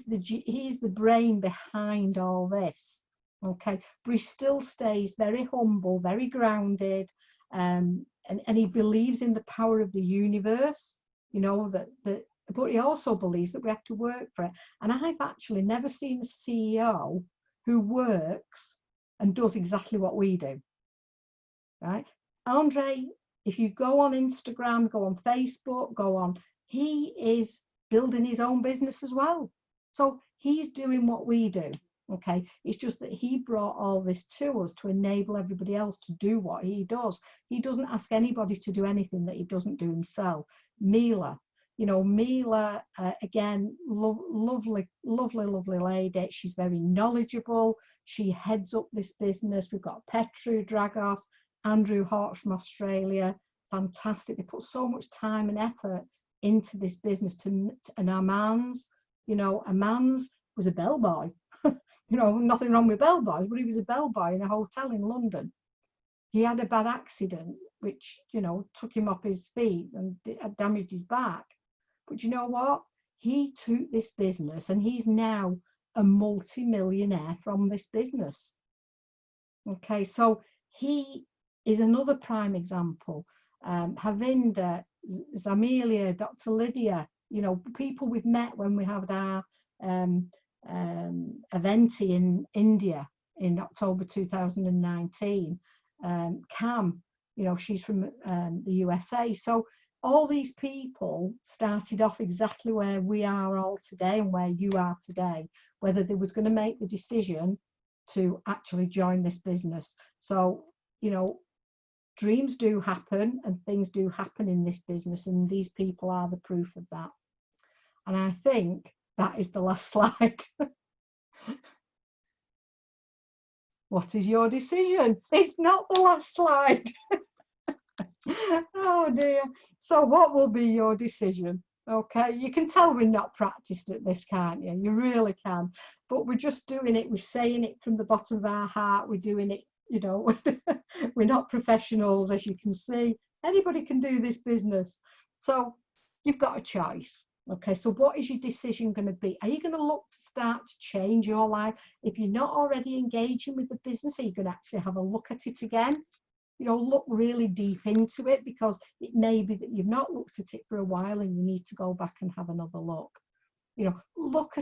the brain behind all this. Okay, but he still stays very humble, very grounded, and he believes in the power of the universe. You know, but he also believes that we have to work for it. And I've actually never seen a CEO who works and does exactly what we do, right? Andre, if you go on Instagram, go on Facebook, he is building his own business as well. So he's doing what we do, okay? It's just that he brought all this to us to enable everybody else to do what he does. He doesn't ask anybody to do anything that he doesn't do himself. Mila, you know, Mila, again, lovely lady. She's very knowledgeable. She heads up this business. We've got Petru Dragos, Andrew Hawks from Australia. Fantastic. They put so much time and effort into this business. And Armand's, you know, Armand's was a bellboy. You know, nothing wrong with bellboys, but he was a bellboy in a hotel in London. He had a bad accident, which, you know, took him off his feet and damaged his back. But you know what? He took this business and he's now a multi-millionaire from this business. Okay, so he is another prime example. Havinda, Zamelia, Dr. Lydia, you know, people we've met when we had our event in India in October 2019. Cam, you know, she's from the USA. So all these people started off exactly where we are all today and where you are today, whether they was going to make the decision to actually join this business. So, you know, dreams do happen and things do happen in this business, and these people are the proof of that. And I think That is the last slide. What is your decision? It's not the last slide. Oh dear. So what will be your decision? Okay, you can tell we're not practiced at this, can't you? You really can. But we're just doing it. We're saying it from the bottom of our heart. We're doing it, you know. We're not professionals, as you can see. Anybody can do this business. So you've got a choice. Okay, so what is your decision going to be? Are you going to look to start to change your life? If you're not already engaging with the business, are you going to actually have a look at it again? You know, look really deep into it, because it may be that you've not looked at it for a while and you need to go back and have another look. You know, look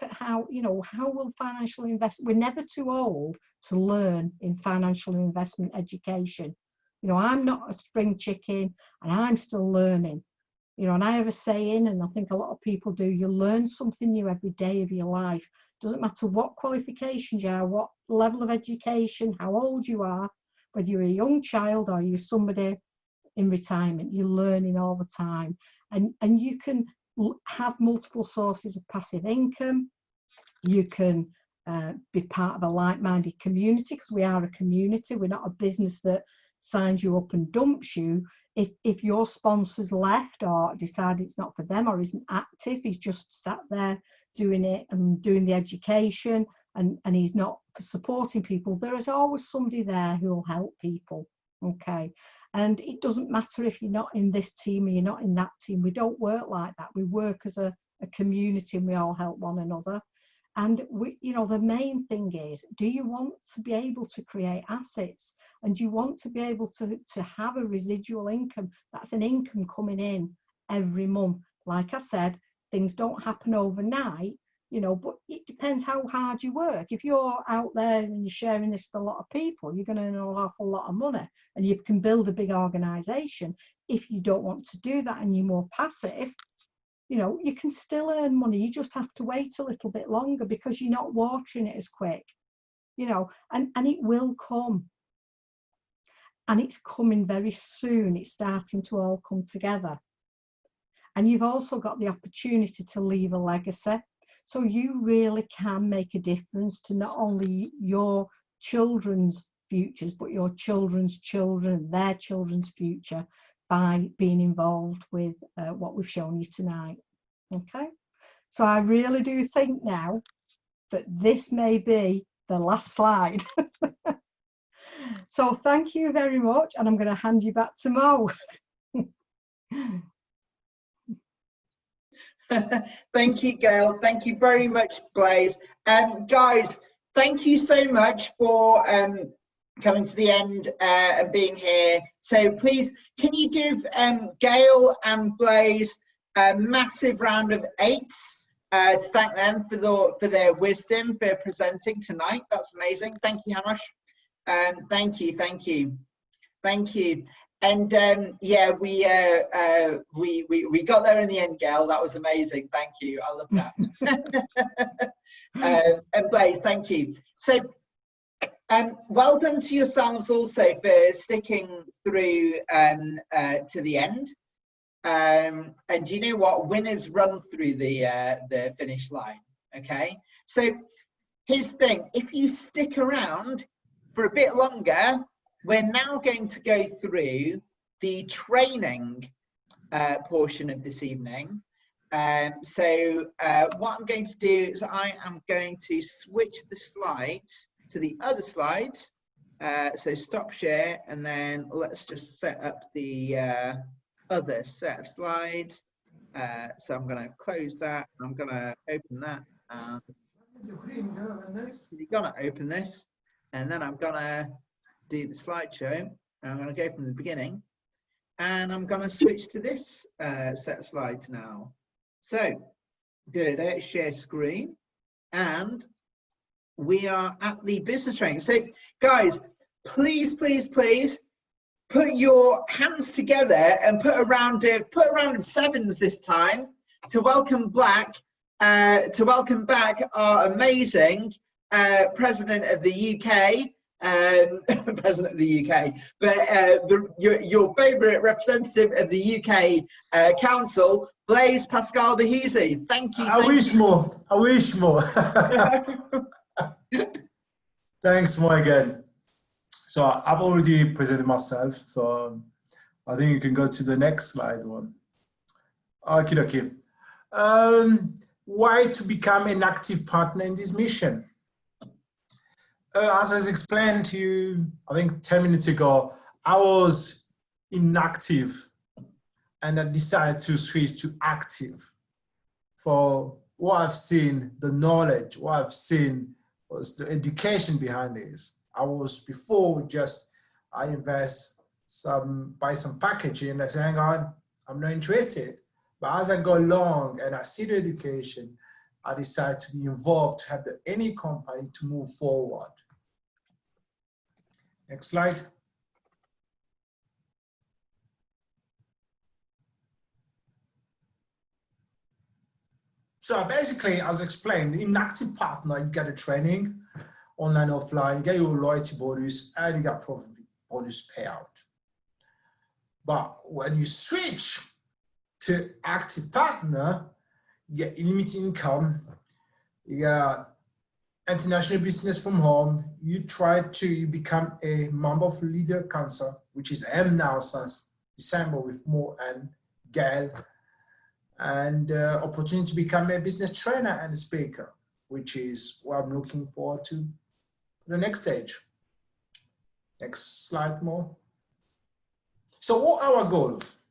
at how, you know, how will financial investment, we're never too old to learn in financial investment education. You know, I'm not a spring chicken and I'm still learning. You know, and I have a saying, and I think a lot of people do, you learn something new every day of your life. Doesn't matter what qualifications you are, what level of education, how old you are, whether you're a young child or you're somebody in retirement, you're learning all the time. And you can have multiple sources of passive income. You can be part of a like-minded community, because we are a community. We're not a business that signs you up and dumps you. If your sponsor's left or decided it's not for them or isn't active, he's just sat there doing it and doing the education, and he's not supporting people, there is always somebody there who will help people. Okay, and it doesn't matter if you're not in this team or you're not in that team. We don't work like that. We work as a community, and we all help one another. And we, you know, the main thing is, do you want to be able to create assets, and do you want to be able to have a residual income? That's an income coming in every month. Like I said, things don't happen overnight, you know, but it depends how hard you work. If you're out there and you're sharing this with a lot of people, you're going to earn an awful lot of money, and you can build a big organization. If you don't want to do that and you're more passive, you know, you can still earn money. You just have to wait a little bit longer, because you're not watering it as quick, you know, and it will come. And it's coming very soon. It's starting to all come together. And you've also got the opportunity to leave a legacy. So you really can make a difference to not only your children's futures, but your children's children, their children's future, by being involved with what we've shown you tonight. Okay, so I really do think now that this may be the last slide. So thank you very much, and I'm going to hand you back to Mo. Thank you, Gail. Thank you very much, Blaise. Guys, thank you so much for coming to the end and being here. So please, can you give Gail and Blaise a massive round of 8s to thank them for their wisdom for presenting tonight. That's amazing. Thank you, Hamish. Thank you. And yeah, we got there in the end, Gail. That was amazing. Thank you. I love that. And Blaise, thank you. So well done to yourselves also for sticking through to the end. And you know what? Winners run through the finish line. Okay. So here's the thing: if you stick around for a bit longer, we're now going to go through the training portion of this evening. So what I'm going to do is I am going to switch the slides to the other slides. So stop share, and then let's just set up the other set of slides. So I'm going to close that. I'm going to open that. You're going to open this, and then I'm going to do the slideshow. I'm going to go from the beginning, and I'm going to switch to this set of slides now. So good, share screen, and we are at the business training. So guys, please put your hands together and put a round of 7s this time to welcome back our amazing president of the UK, president of the UK, but your favourite representative of the UK Council, Blaise Pascal Bahisi. Thank you. I wish more. I wish more. Thanks, Mo, again. So I've already presented myself, so I think you can go to the next slide one. Okay. Why to become an active partner in this mission? As I explained to you, I think 10 minutes ago, I was inactive and I decided to switch to active. For what I've seen, the knowledge, what I've seen was the education behind this. I was before I invest buy some packaging and I say, hang on, I'm not interested. But as I go along and I see the education, I decide to be involved to have any company to move forward. Next slide. So basically, as explained, in active partner, you get a training, online, offline, you get your loyalty bonus, and you get profit bonus payout. But when you switch to active partner, you get unlimited income, you got international business from home, you become a member of Leader Council, which is M now since December with Mo and Gail, and opportunity to become a business trainer and a speaker, which is what I'm looking forward to the next stage. Next slide, Mo. So what are our goals?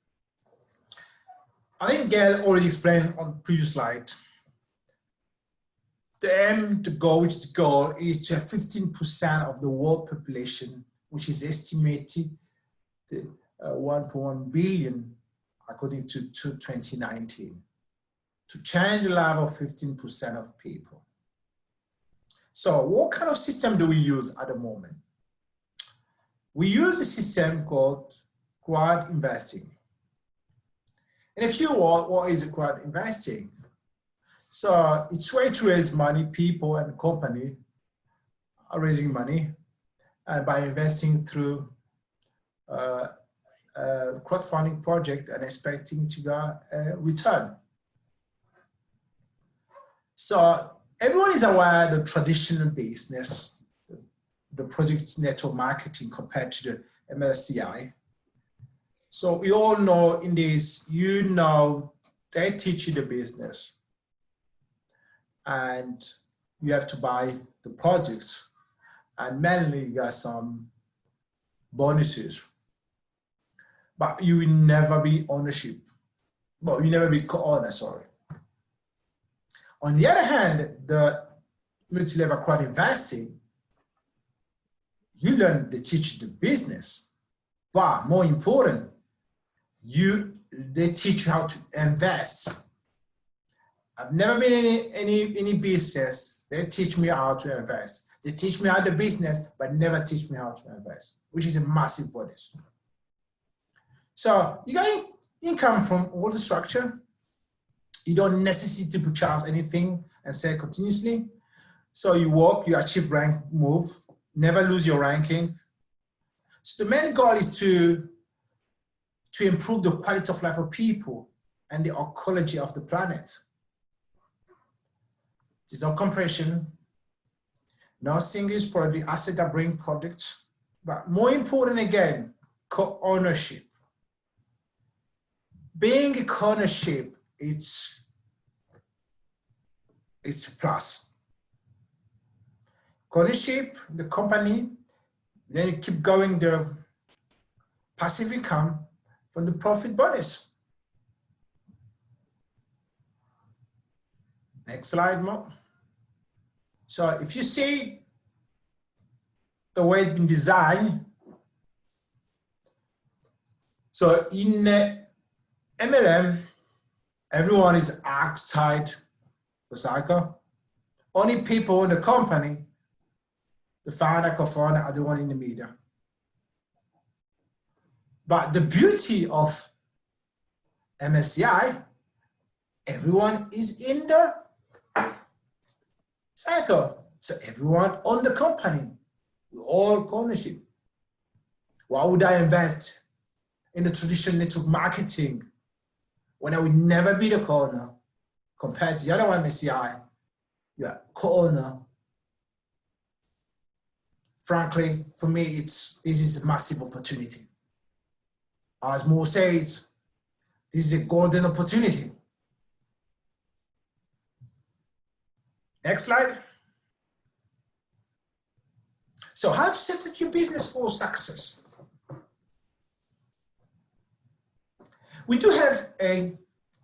I think Gail already explained on the previous slide. The goal is to have 15% of the world population, which is estimated 1.1 billion according to 2019, to change the life of 15% of people. So what kind of system do we use at the moment? We use a system called crowd investing. And if you want, what is crowd investing? So it's a way to raise money. People and company are raising money and by investing through crowdfunding project and expecting to get a return. So everyone is aware of the traditional business, the project network marketing compared to the MLCI. So we all know in this, they teach you the business and you have to buy the projects and mainly you got some bonuses. But you will never be ownership. Well, you never be co-owner, sorry. On the other hand, the multi-level crowd investing, they teach the business, but more important, they teach you how to invest. I've never been in any business. They teach me how to invest. They teach me how to business, but never teach me how to invest, which is a massive bonus. So you got income from all the structure. You don't necessarily charge anything and sell continuously. So you work, you achieve rank move, never lose your ranking. So the main goal is to improve the quality of life of people and the ecology of the planet. There's no compression, no single product, asset that bring products, but more important again, co-ownership. Being a co-ownership, it's a plus. Co-ownership, the company, then you keep going the passive income from the profit bonus. Next slide, Mo. So if you see the way it's been designed, so in MLM, everyone is outside the cycle. Only people in the company, the founder, co-founder, are the one in the middle. But the beauty of MLCI, everyone is in the cycle. So everyone on the company, all ownership. Why would I invest in the traditional network marketing when I would never be the co-owner compared to the other one, MSCI? Yeah, co-owner. Frankly, for me, this is a massive opportunity. As Mo says, this is a golden opportunity. Next slide. So how to set up your business for success? We do have a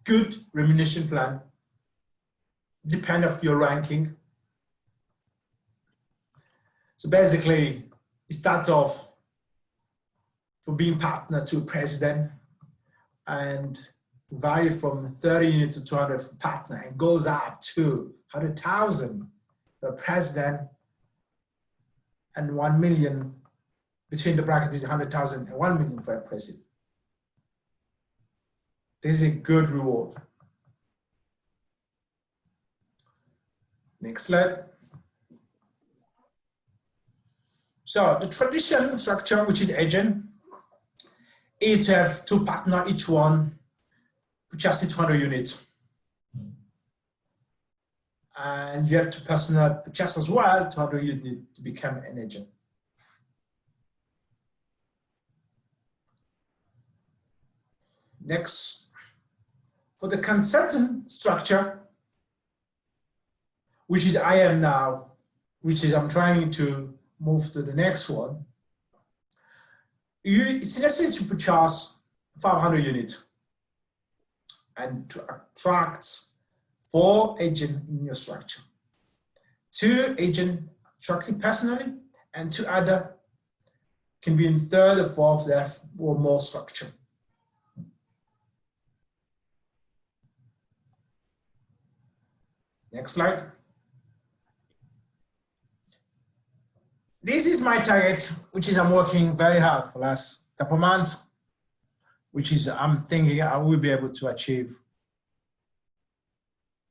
good remuneration plan, depending on your ranking. So basically, you start off for being partner to a president and vary from 30 units to 200 for partner and goes up to 100,000 for president and 1 million between the bracket between 100,000 and 1 million for a president. This is a good reward. Next slide. So the traditional structure, which is agent, is to have 2 partners, each one purchasing 200 units. And you have 2 personal purchase as well, 200 units to become an agent. Next, for the consultant structure, which is I am now, which is I'm trying to move to the next one. It's necessary to purchase 500 units and to attract 4 agents in your structure. 2 agents attracted personally and 2 other can be in 3rd or 4th left or more structure. Next slide. This is my target, which is I'm working very hard for the last couple of months, which is I'm thinking I will be able to achieve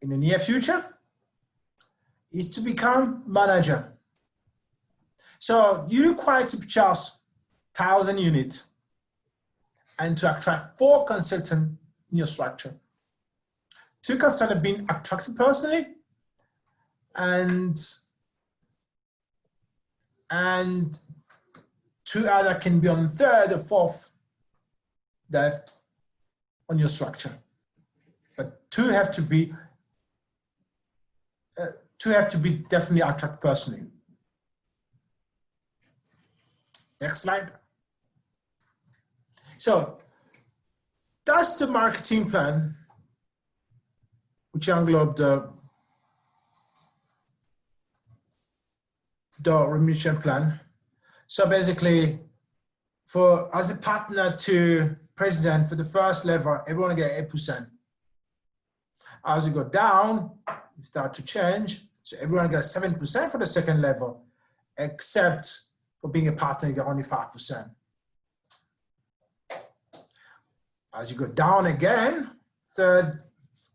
in the near future, is to become manager. So you require to purchase 1,000 units and to attract 4 consultants in your structure. 2 consultants being attracted personally and 2 other can be on 3rd or 4th left on your structure. But 2 have to be definitely attracted personally. Next slide. So that's the marketing plan, which englobes the remuneration plan. So basically, as a partner to president for the first level, everyone get 8%. As you go down, you start to change. So everyone gets 7% for the second level, except for being a partner, you get only 5%. As you go down again, third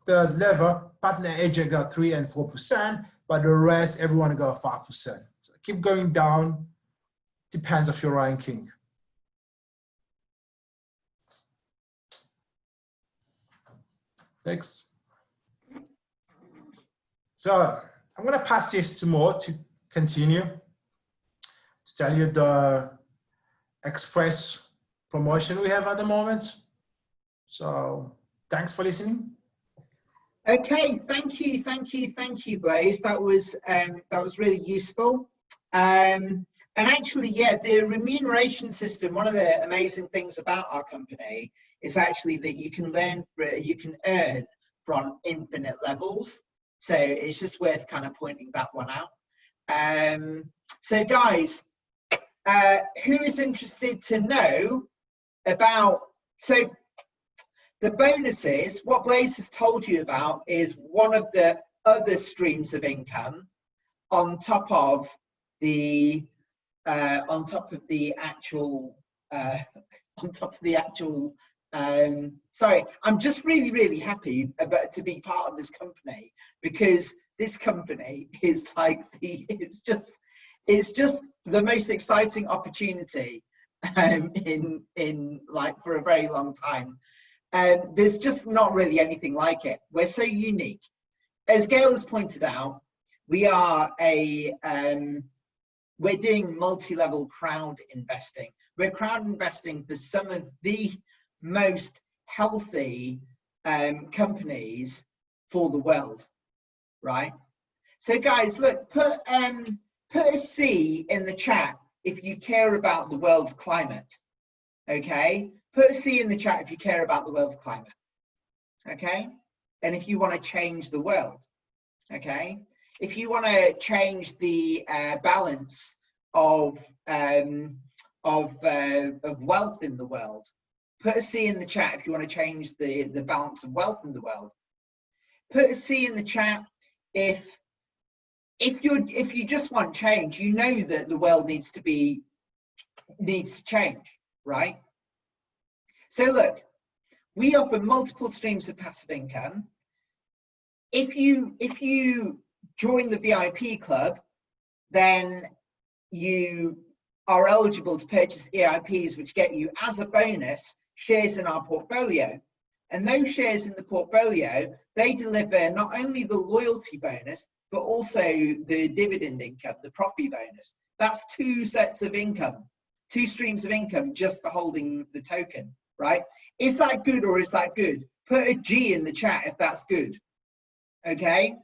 level, partner agent got 3 and 4%, but the rest, everyone got 5%. So keep going down, depends on your ranking. Next. So I'm going to pass this to Mo to continue to tell you the express promotion we have at the moment. So thanks for listening. Okay, thank you, Blaze. That was really useful. And actually, yeah, the remuneration system. One of the amazing things about our company is actually that you can earn from infinite levels. So it's just worth kind of pointing that one out. So guys, who is interested to know about? So the bonuses, what Blaze has told you about is one of the other streams of income on top of the actual sorry, I'm just really happy to be part of this company, because this company is like it's just the most exciting opportunity in like for a very long time. There's just not really anything like it. We're so unique. As Gail has pointed out, we are we're doing multi-level crowd investing. We're crowd investing for some of the most healthy companies for the world, right? So guys, look, put a C in the chat if you care about the world's climate, okay? Put a C in the chat if you care about the world's climate, okay? And if you want to change the world, okay? If you want to change the balance of wealth in the world, put a C in the chat if you want to change the balance of wealth in the world. Put a C in the chat if you just want change. You know that the world needs to change, right? So look, we offer multiple streams of passive income. If you join the VIP club, then you are eligible to purchase EIPs, which get you as a bonus shares in our portfolio. And those shares in the portfolio, they deliver not only the loyalty bonus, but also the dividend income, the profit bonus. That's two sets of income, two streams of income just for holding the token, right? Is that good or is that good? Put a G in the chat if that's good, okay?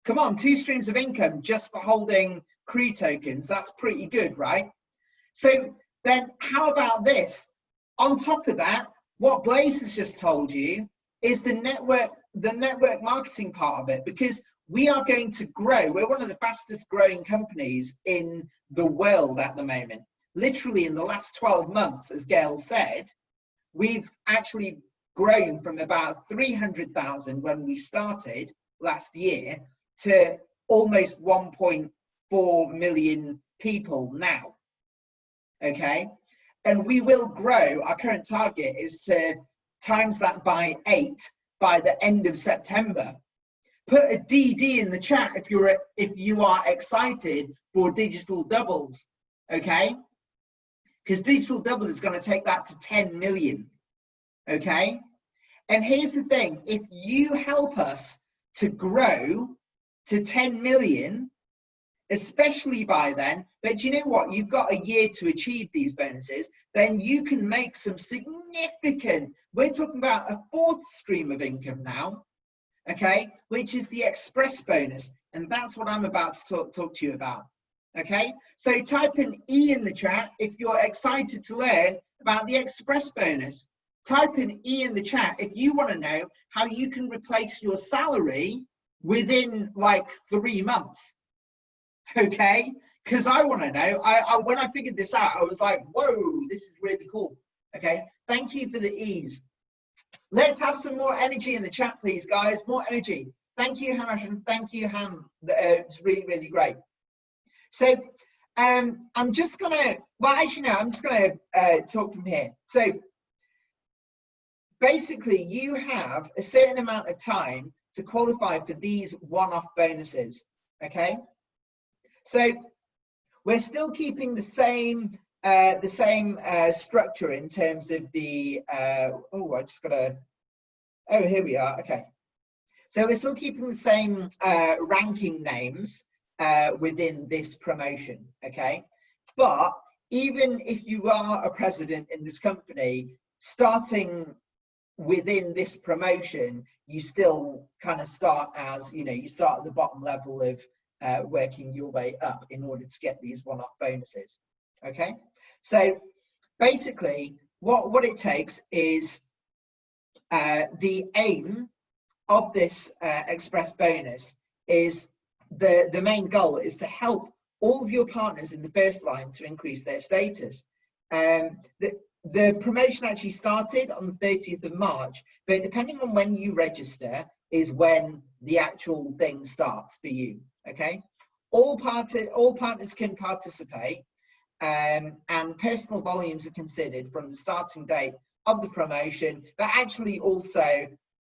Come on, two streams of income just for holding CRE tokens. That's pretty good, right? So then how about this? On top of that, what Blaze has just told you is the network marketing part of it, because we are going to grow. We're one of the fastest growing companies in the world at the moment. Literally in the last 12 months, as Gail said, we've actually grown from about 300,000 when we started last year to almost 1.4 million people now, okay? And we will grow. Our current target is to times that by 8 by the end of September. Put a DD in the chat if you are excited for digital doubles, okay? Because digital double is going to take that to 10 million, okay? And here's the thing, if you help us to grow to 10 million, especially by then, but you know what, you've got a year to achieve these bonuses, then you can make some significant, we're talking about a fourth stream of income now, okay, which is the express bonus, and that's what I'm about to talk to you about, okay? So type an E in the chat if you're excited to learn about the express bonus. Type an E in the chat if you want to know how you can replace your salary within like 3 months, okay? Because I want to know. When I figured this out, I was like, whoa, this is really cool, okay? Thank you for the E's. Let's have some more energy in the chat, please, guys. More energy. Thank you, Hannah, and thank you, Han. It's really, really great. So I'm just going to, well, actually, no, I'm just going to talk from here. So basically, you have a certain amount of time to qualify for these one-off bonuses, okay? So we're still keeping the same structure in terms of the, oh, I just got to, oh, here we are, okay. So we're still keeping the same ranking names within this promotion, okay? But even if you are a president in this company, starting within this promotion, you still kind of start as, you know, you start at the bottom level of working your way up in order to get these one-off bonuses, okay? So basically what it takes is the aim of this express bonus is the main goal is to help all of your partners in the first line to increase their status. The promotion actually started on the 30th of March, but depending on when you register is when the actual thing starts for you, okay? All partners can participate, and personal volumes are considered from the starting date of the promotion, but actually also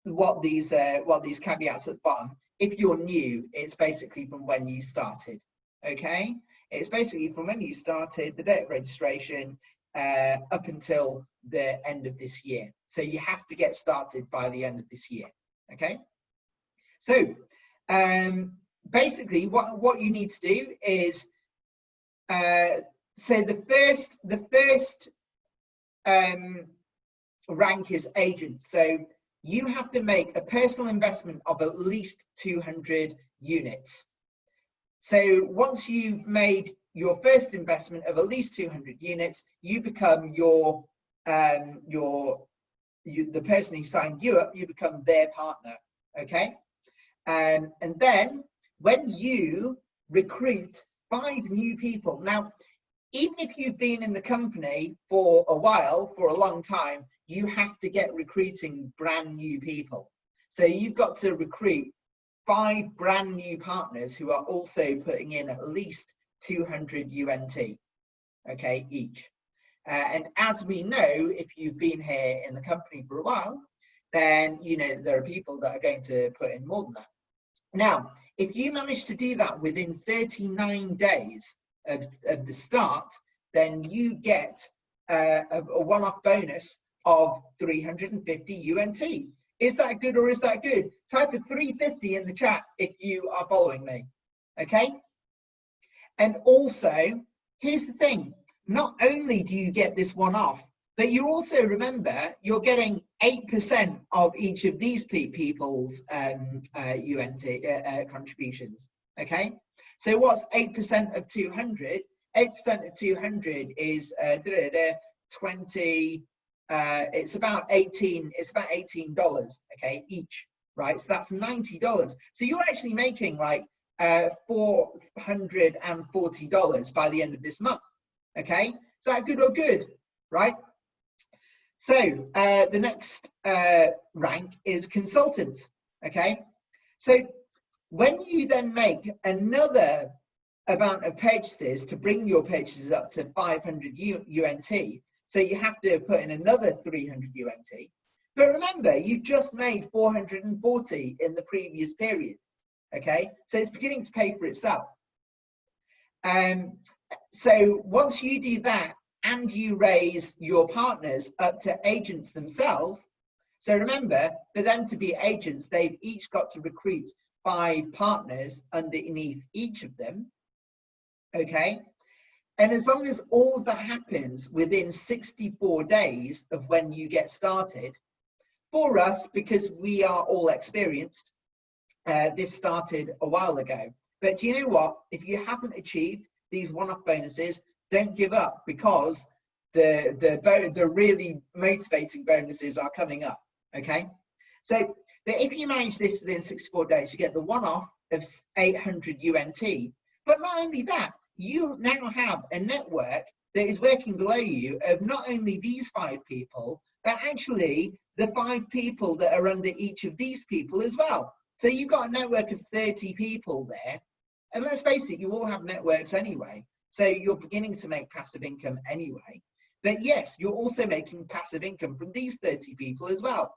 what these caveats at the bottom. If you're new, it's basically from when you started, okay? It's basically from when you started, the date of registration, up until the end of this year. So you have to get started by the end of this year, okay? So basically what you need to do is, so the first rank is agent. So you have to make a personal investment of at least 200 units. So once you've made your first investment of at least 200 units, you become the person who signed you up, you become their partner, okay? And then when you recruit 5 new people, now, even if you've been in the company for a while, for a long time, you have to get recruiting brand new people. So you've got to recruit 5 brand new partners who are also putting in at least 200 UNT, okay, each. And as we know, if you've been here in the company for a while, then you know there are people that are going to put in more than that. Now, if you manage to do that within 39 days of the start, then you get a one-off bonus of 350 UNT. Is that good or is that good? Type of 350 in the chat if you are following me, okay? And also, here's the thing, not only do you get this one-off, but you also, remember, you're getting 8% of each of these people's UNT contributions, okay? So what's 8% of 200? 8% of 200 is 20, it's about $18, okay, each, right? So that's $90. So you're actually making like $440 by the end of this month, okay? Is that good or good, right? So the next rank is consultant, okay? So when you then make another amount of purchases to bring your purchases up to 500 UNT, so you have to put in another 300 UNT. But remember, you just made 440 in the previous period, okay? So it's beginning to pay for itself. So once you do that and you raise your partners up to agents themselves, so remember, for them to be agents, they've each got to recruit 5 partners underneath each of them, okay? And as long as all of that happens within 64 days of when you get started, for us, because we are all experienced, this started a while ago. But do you know what? If you haven't achieved these one-off bonuses, don't give up, because the really motivating bonuses are coming up, okay? So, but if you manage this within 64 days, you get the one-off of 800 UNT. But not only that, you now have a network that is working below you of not only these 5 people, but actually the 5 people that are under each of these people as well. So you've got a network of 30 people there. And let's face it, you all have networks anyway. So you're beginning to make passive income anyway. But yes, you're also making passive income from these 30 people as well.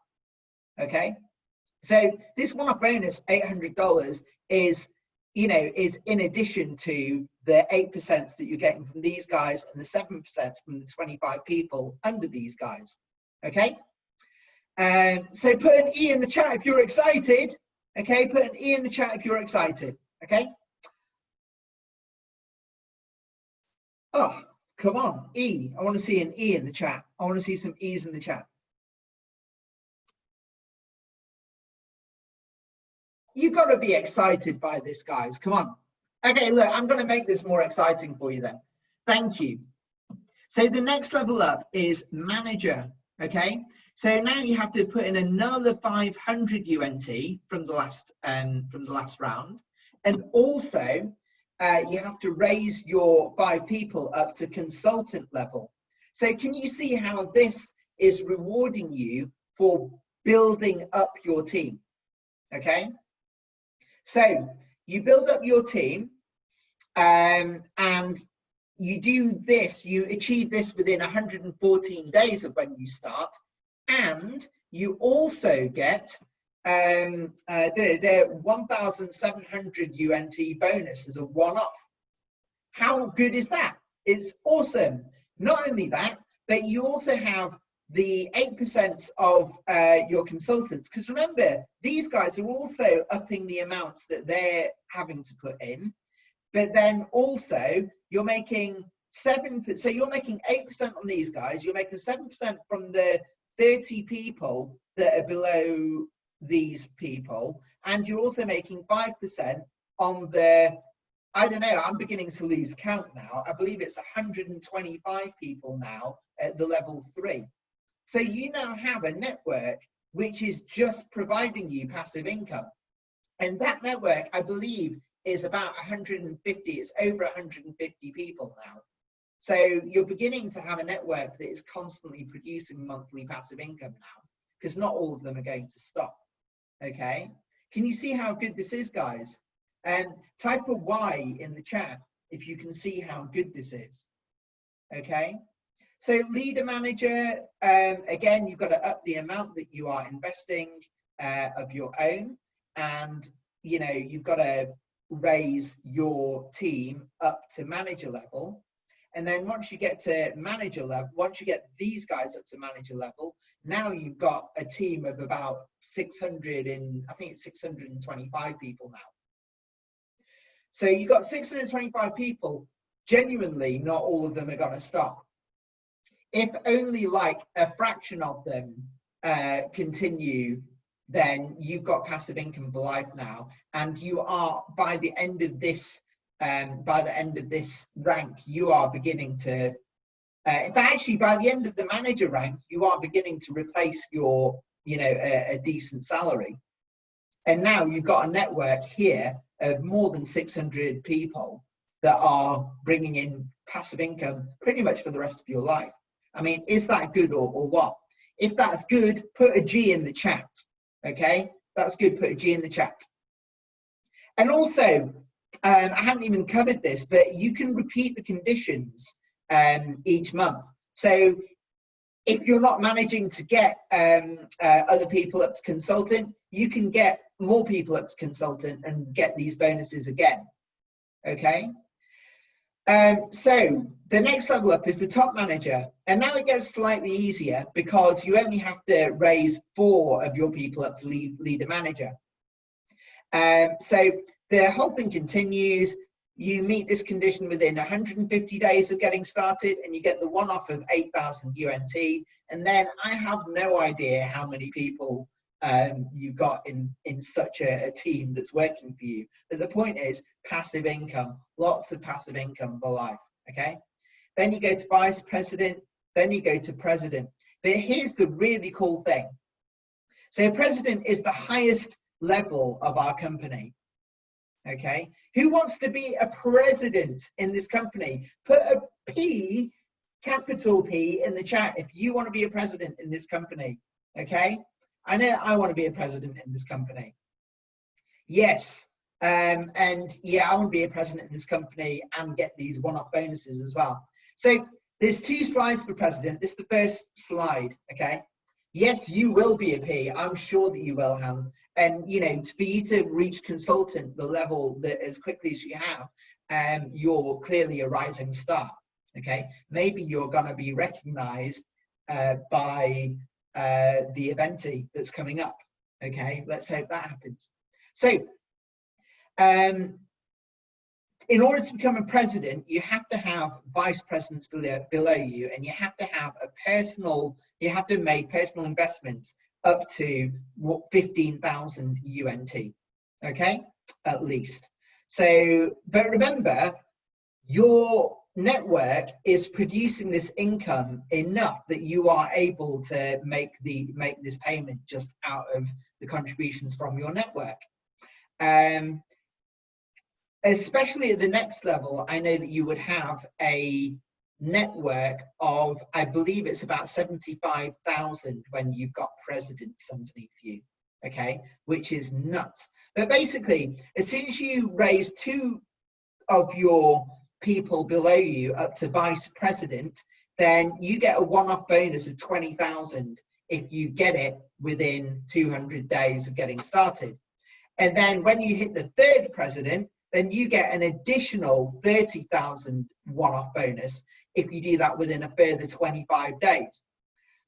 Okay? So this one-off bonus, $800, is, you know, is in addition to the 8% that you're getting from these guys and the 7% from the 25 people under these guys. Okay? So put an E in the chat if you're excited. Okay? Put an E in the chat if you're excited. Okay? Oh, come on, E. I want to see an E in the chat. I want to see some E's in the chat. You've got to be excited by this, guys. Come on. Okay, look, I'm going to make this more exciting for you then. Thank you. So the next level up is manager, okay? So now you have to put in another 500 UNT from the last round. And also, you have to raise your 5 people up to consultant level. So can you see how this is rewarding you for building up your team? Okay, so you build up your team, and you do this, you achieve this within 114 days of when you start, and you also get 1,700 UNT bonus as a one-off. How good is that? It's awesome. Not only that, but you also have the 8% of your consultants, because remember, these guys are also upping the amounts that they're having to put in, but then also you're making 7%, so you're making 8% on these guys, you're making 7% from the 30 people that are below these people, and you're also making 5% on the, I don't know, I'm beginning to lose count now. I believe it's 125 people now at the level 3. So you now have a network which is just providing you passive income. And that network, I believe, is about 150, it's over 150 people now. So you're beginning to have a network that is constantly producing monthly passive income now, because not all of them are going to stop, okay? Can you see how good this is, guys? Type a Y in the chat if you can see how good this is, okay? So leader manager, again, you've got to up the amount that you are investing of your own, and you know, you've got to raise your team up to manager level. And then once you get to manager level, once you get these guys up to manager level, now you've got a team of about 600 and I think it's 625 people now. So you've got 625 people. Genuinely, not all of them are going to stop. If only like a fraction of them continue, then you've got passive income for life now, and you are, by the end of this rank, you are beginning to, in fact, actually, by the end of the manager rank, you are beginning to replace your, you know, a decent salary. And now you've got a network here of more than 600 people that are bringing in passive income pretty much for the rest of your life. I mean, is that good or what? If that's good, put a G in the chat, okay? That's good, put a G in the chat. And also, I haven't even covered this, but you can repeat the conditions each month. So if you're not managing to get other people up to consultant, you can get more people up to consultant and get these bonuses again, okay? So the next level up is the top manager, and now it gets slightly easier because you only have to raise 4 of your people up to leader manager. So the whole thing continues. You meet this condition within 150 days of getting started, and you get the one-off of 8,000 UNT. And then I have no idea how many people you've got in such a team that's working for you. But the point is passive income, lots of passive income for life, okay? Then you go to vice president, then you go to president. But here's the really cool thing. So president is the highest level of our company, okay? Who wants to be a president in this company? Put a P, capital P, in the chat if you want to be a president in this company, okay? I know I want to be a president in this company. Yes, and yeah, I want to be a president in this company and get these one-off bonuses as well. So there's 2 slides for president. This is the first slide, okay? Yes, you will be a P. I'm sure that you will, Han. And you know, for you to reach consultant, the level that as quickly as you have, you're clearly a rising star, okay? Maybe you're going to be recognized by the eventee that's coming up, okay? Let's hope that happens. So in order to become a president, you have to have vice presidents below you, and you have to have you have to make personal investments up to 15,000 UNT, okay, at least. So, but remember, your network is producing this income enough that you are able to make this payment just out of the contributions from your network. Especially at the next level, I know that you would have a network of, I believe it's about 75,000 when you've got presidents underneath you, okay, which is nuts. But basically, as soon as you raise 2 of your people below you up to vice president, then you get a one-off bonus of 20,000 if you get it within 200 days of getting started. And then when you hit the 3rd president, then you get an additional 30,000 one-off bonus if you do that within a further 25 days.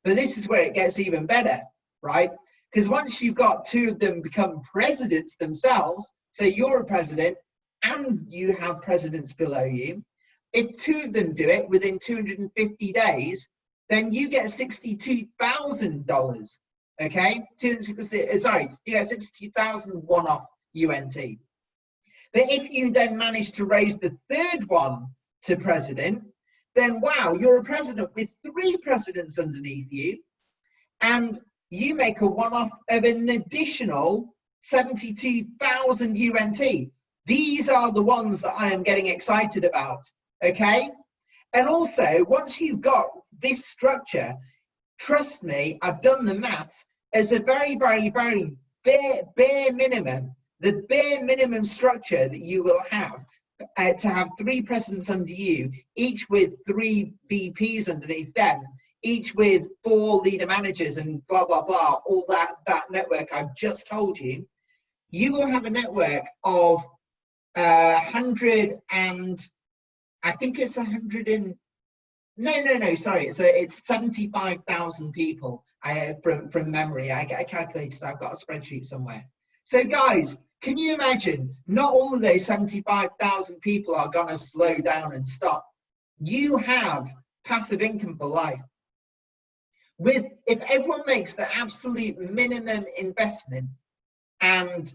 But this is where it gets even better, right? Because once you've got two of them become presidents themselves, so you're a president and you have presidents below you, if two of them do it within 250 days, then you get $62,000, okay? Sorry, you get 62,000 one-off UNT. But if you then manage to raise the third one to president, then wow, you're a president with 3 presidents underneath you, and you make a one-off of an additional 72,000 UNT. These are the ones that I am getting excited about, okay? And also, once you've got this structure, trust me, I've done the maths, as a very, very, very bare minimum, the bare minimum structure that you will have to have 3 presidents under you, each with 3 VPs underneath them, each with 4 leader managers and blah, blah, blah, all that network I've just told you, you will have a network of 100 and I think it's 100 and no, sorry, it's 75,000 people from memory. I calculated, I've got a spreadsheet somewhere. So guys, can you imagine, not all of those 75,000 people are gonna slow down and stop. You have passive income for life. If everyone makes the absolute minimum investment and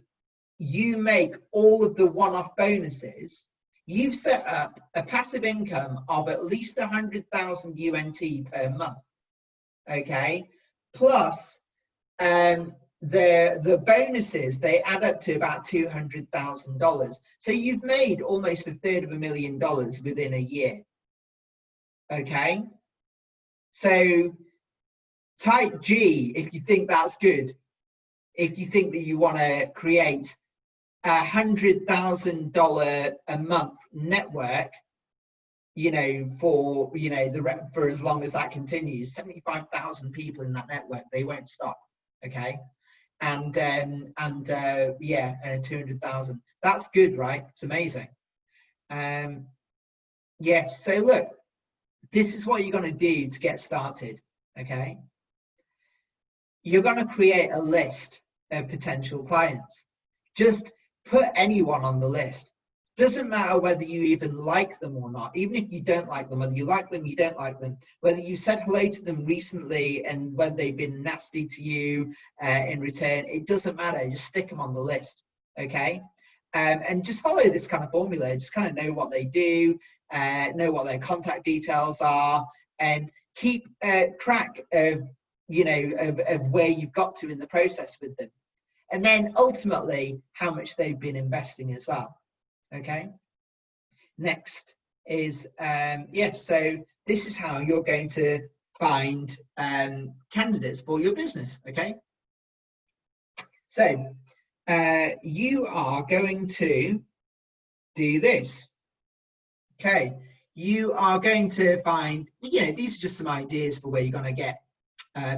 you make all of the one-off bonuses, you've set up a passive income of at least 100,000 UNT per month, okay? Plus, the bonuses, they add up to about $200,000. So you've made almost $250,000 within a year, okay? So type G if you think that's good. If you think that you want to create $100,000 a month network, you know, for for as long as that continues, 75,000 people in that network, they won't stop, okay? And yeah, 200,000. That's good, right? It's amazing. Yes. So look, this is what you're going to do to get started, okay? You're going to create a list of potential clients. Just put anyone on the list. Doesn't matter whether you even like them or not. Even if you don't like them, whether you like them, you don't like them, whether you said hello to them recently and whether they've been nasty to you in return, it doesn't matter. Just stick them on the list, okay? And just follow this kind of formula. Just kind of know what they do, know what their contact details are, and keep track of, you know, of where you've got to in the process with them. And then ultimately, how much they've been investing as well. Okay. Next is, yes, so this is how you're going to find candidates for your business. Okay. So you are going to do this. Okay. You are going to find, you know, these are just some ideas for where you're going to get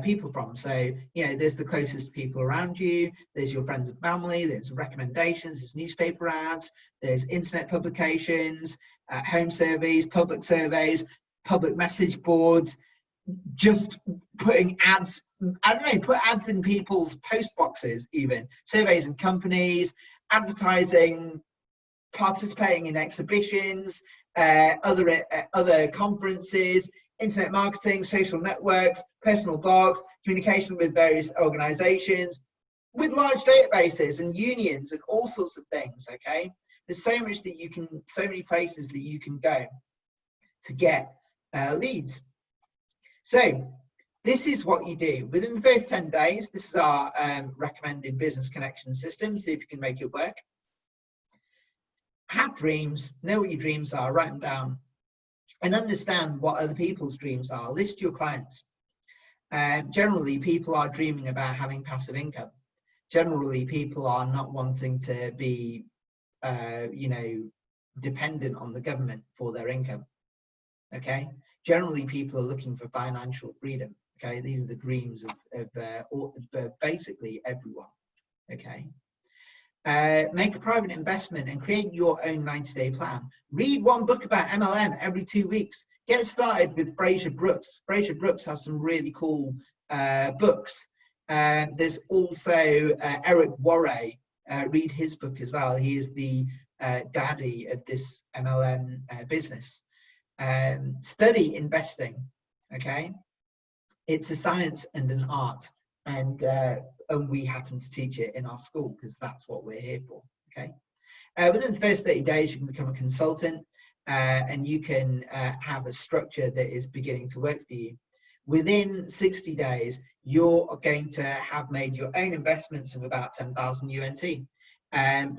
people from. So, you know, there's the closest people around you, there's your friends and family, there's recommendations, there's newspaper ads, there's internet publications, home surveys, public message boards, just putting ads, I don't know, put ads in people's post boxes, even surveys in companies, advertising, participating in exhibitions, other conferences, internet marketing, social networks, personal blogs, communication with various organizations, with large databases and unions and all sorts of things, okay? There's so much that you can, so many places that you can go to get leads. So this is what you do. Within the first 10 days, this is our recommended business connection system. See if you can make it work. Have dreams, know what your dreams are, write them down, and understand what other people's dreams are. List your clients. Generally, people are dreaming about having passive income. Generally, people are not wanting to be, you know, dependent on the government for their income. Okay. Generally, people are looking for financial freedom. Okay. These are the dreams of basically everyone. Okay. Make a private investment and create your own 90-day plan. Read one book about MLM every 2 weeks. Get started with Fraser Brooks. Fraser Brooks has some really cool books. There's also Eric Worre. Read his book as well. He is the daddy of this MLM business. Study investing, okay? It's a science and an art, and we happen to teach it in our school because that's what we're here for, okay? Within the first 30 days, you can become a consultant and you can have a structure that is beginning to work for you. Within 60 days, you're going to have made your own investments of about 10,000 UNT.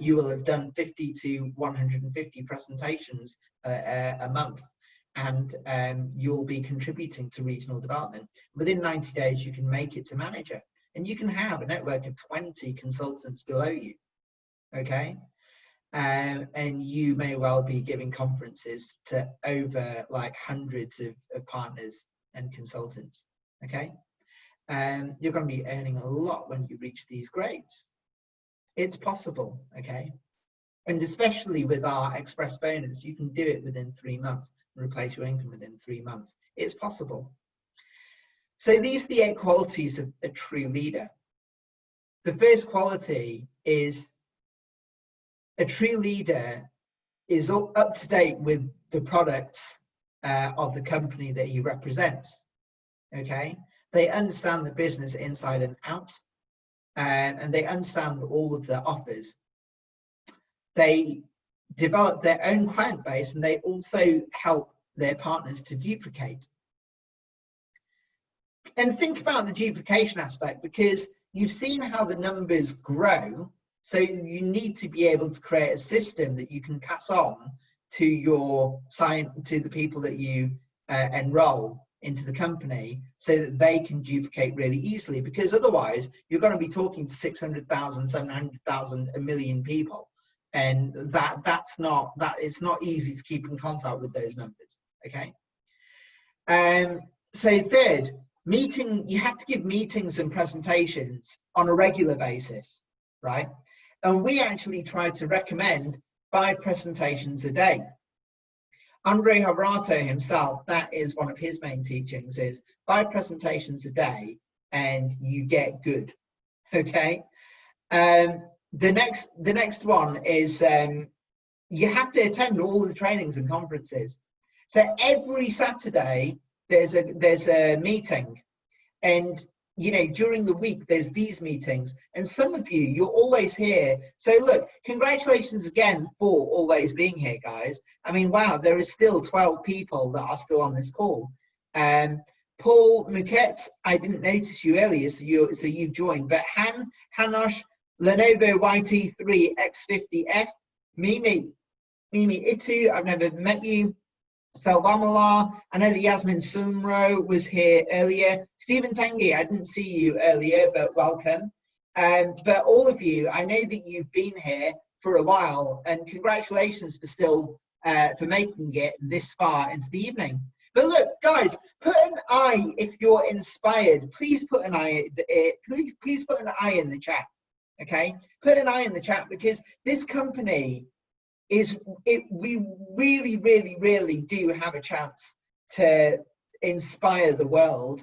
You will have done 50 to 150 presentations a month, and you'll be contributing to regional development. Within 90 days, you can make it to manager, and you can have a network of 20 consultants below you, okay? And you may well be giving conferences to over like hundreds of partners and consultants, okay? You're going to be earning a lot when you reach these grades. It's possible, okay? And especially with our express bonus, you can do it within 3 months and replace your income within 3 months. It's possible. So these are the 8 qualities of a true leader. The first quality is a true leader is up to date with the products of the company that he represents, okay? They understand the business inside and out, and they understand all of the offers. They develop their own client base, and they also help their partners to duplicate. And think about the duplication aspect, because you've seen how the numbers grow. So you need to be able to create a system that you can pass on to the people that you enroll into the company, so that they can duplicate really easily, because otherwise you're going to be talking to 600,000, 700,000, a million people, and it's not easy to keep in contact with those numbers, okay? So third, you have to give meetings and presentations on a regular basis, right? And we actually try to recommend 5 presentations a day. Andre Harato himself, that is one of his main teachings, is 5 presentations a day and you get good, okay? The next one is you have to attend all the trainings and conferences. So every Saturday there's a meeting, and you know, during the week there's these meetings, and some of you're always here. So look, congratulations again for always being here, guys. I mean, wow, there is still 12 people that are still on this call. Paul Muquette, I didn't notice you earlier, so you've joined. But Hanosh, Lenovo YT3 X50F, Mimi Itu, I've never met you. Selvamala, I know that Yasmin Sumro was here earlier. Stephen Tangi, I didn't see you earlier, but welcome. But all of you, I know that you've been here for a while, and congratulations for making it this far into the evening. But look, guys, put an I if you're inspired. Please put an I. Please put an I in the chat. Okay, put an I in the chat, because this company we really do have a chance to inspire the world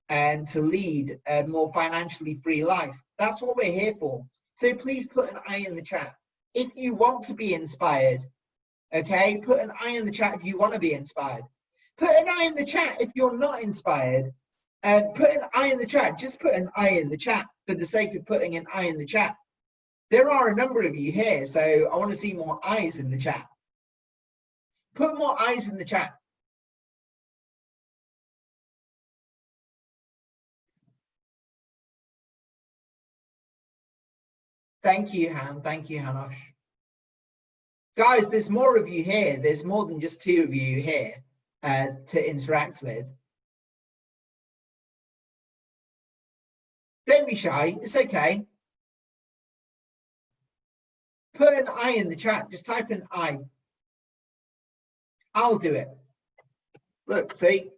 and to lead a more financially free life. That's what we're here for. So please put an I in the chat if you want to be inspired. Okay, put an I in the chat if you want to be inspired. Put an I in the chat if you're not inspired. Put an I in the chat. Just put an I in the chat for the sake of putting an I in the chat. There are a number of you here, so I want to see more eyes in the chat. Put more eyes in the chat. Thank you, Han. Thank you, Hanosh. Guys, there's more of you here. There's more than just 2 of you here to interact with. Don't be shy. It's okay. Put an I in the chat. Just type an I. I'll do it. Look, see?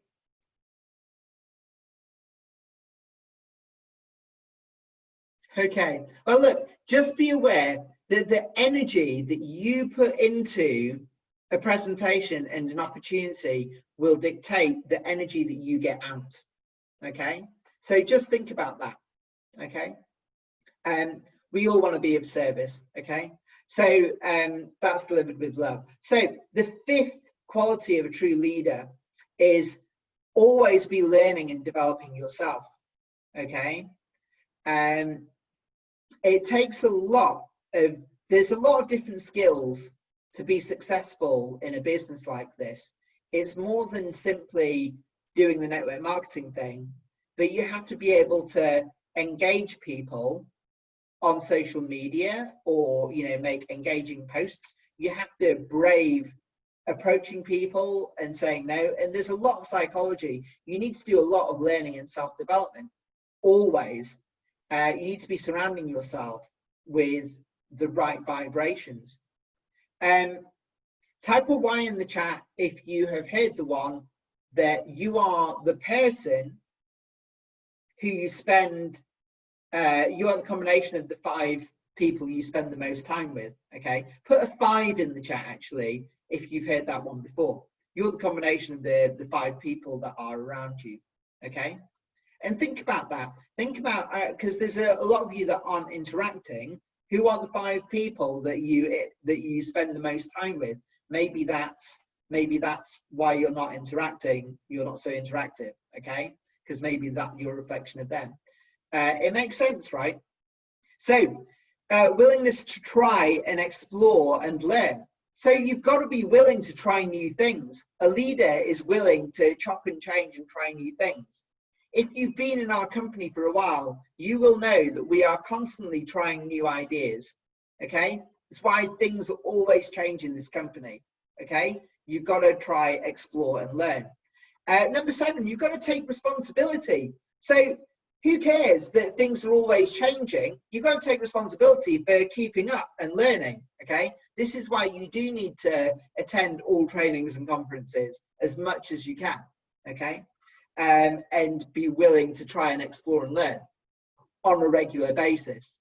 Okay. Well, look, just be aware the energy that you put into a presentation and an opportunity will dictate the energy that you get out. Okay, so just think about that. Okay, we all want to be of service. Okay, so that's delivered with love. So the fifth quality of a true leader is always be learning and developing yourself. Okay, it takes a lot of, there's a lot of different skills to be successful in a business like this. It's more than simply doing the network marketing thing, but you have to be able to engage people on social media, or, you know, make engaging posts. You have to brave approaching people and saying no. And there's a lot of psychology. You need to do a lot of learning and self-development always. You need to be surrounding yourself with the right vibrations. Type a Y in the chat if you have heard the one that you are the person who you spend, you are the combination of the 5 people you spend the most time with. Okay, put a 5 in the chat actually if you've heard that one before. You're the combination of the 5 people that are around you. Okay, and think about that. Think about, because there's a lot of you that aren't interacting. Who are the 5 people that you spend the most time with? Maybe that's why you're not interacting. You're not so interactive. Okay, because maybe that you're a reflection of them. It makes sense, right? So willingness to try and explore and learn. So you've got to be willing to try new things. A leader is willing to chop and change and try new things. If you've been in our company for a while, you will know that we are constantly trying new ideas. Okay, that's why things are always changing in this company. Okay, you've got to try, explore and learn. Number 7, you've got to take responsibility. So who cares that things are always changing? You've got to take responsibility for keeping up and learning. Okay, this is why you do need to attend all trainings and conferences as much as you can. Okay, and be willing to try and explore and learn on a regular basis.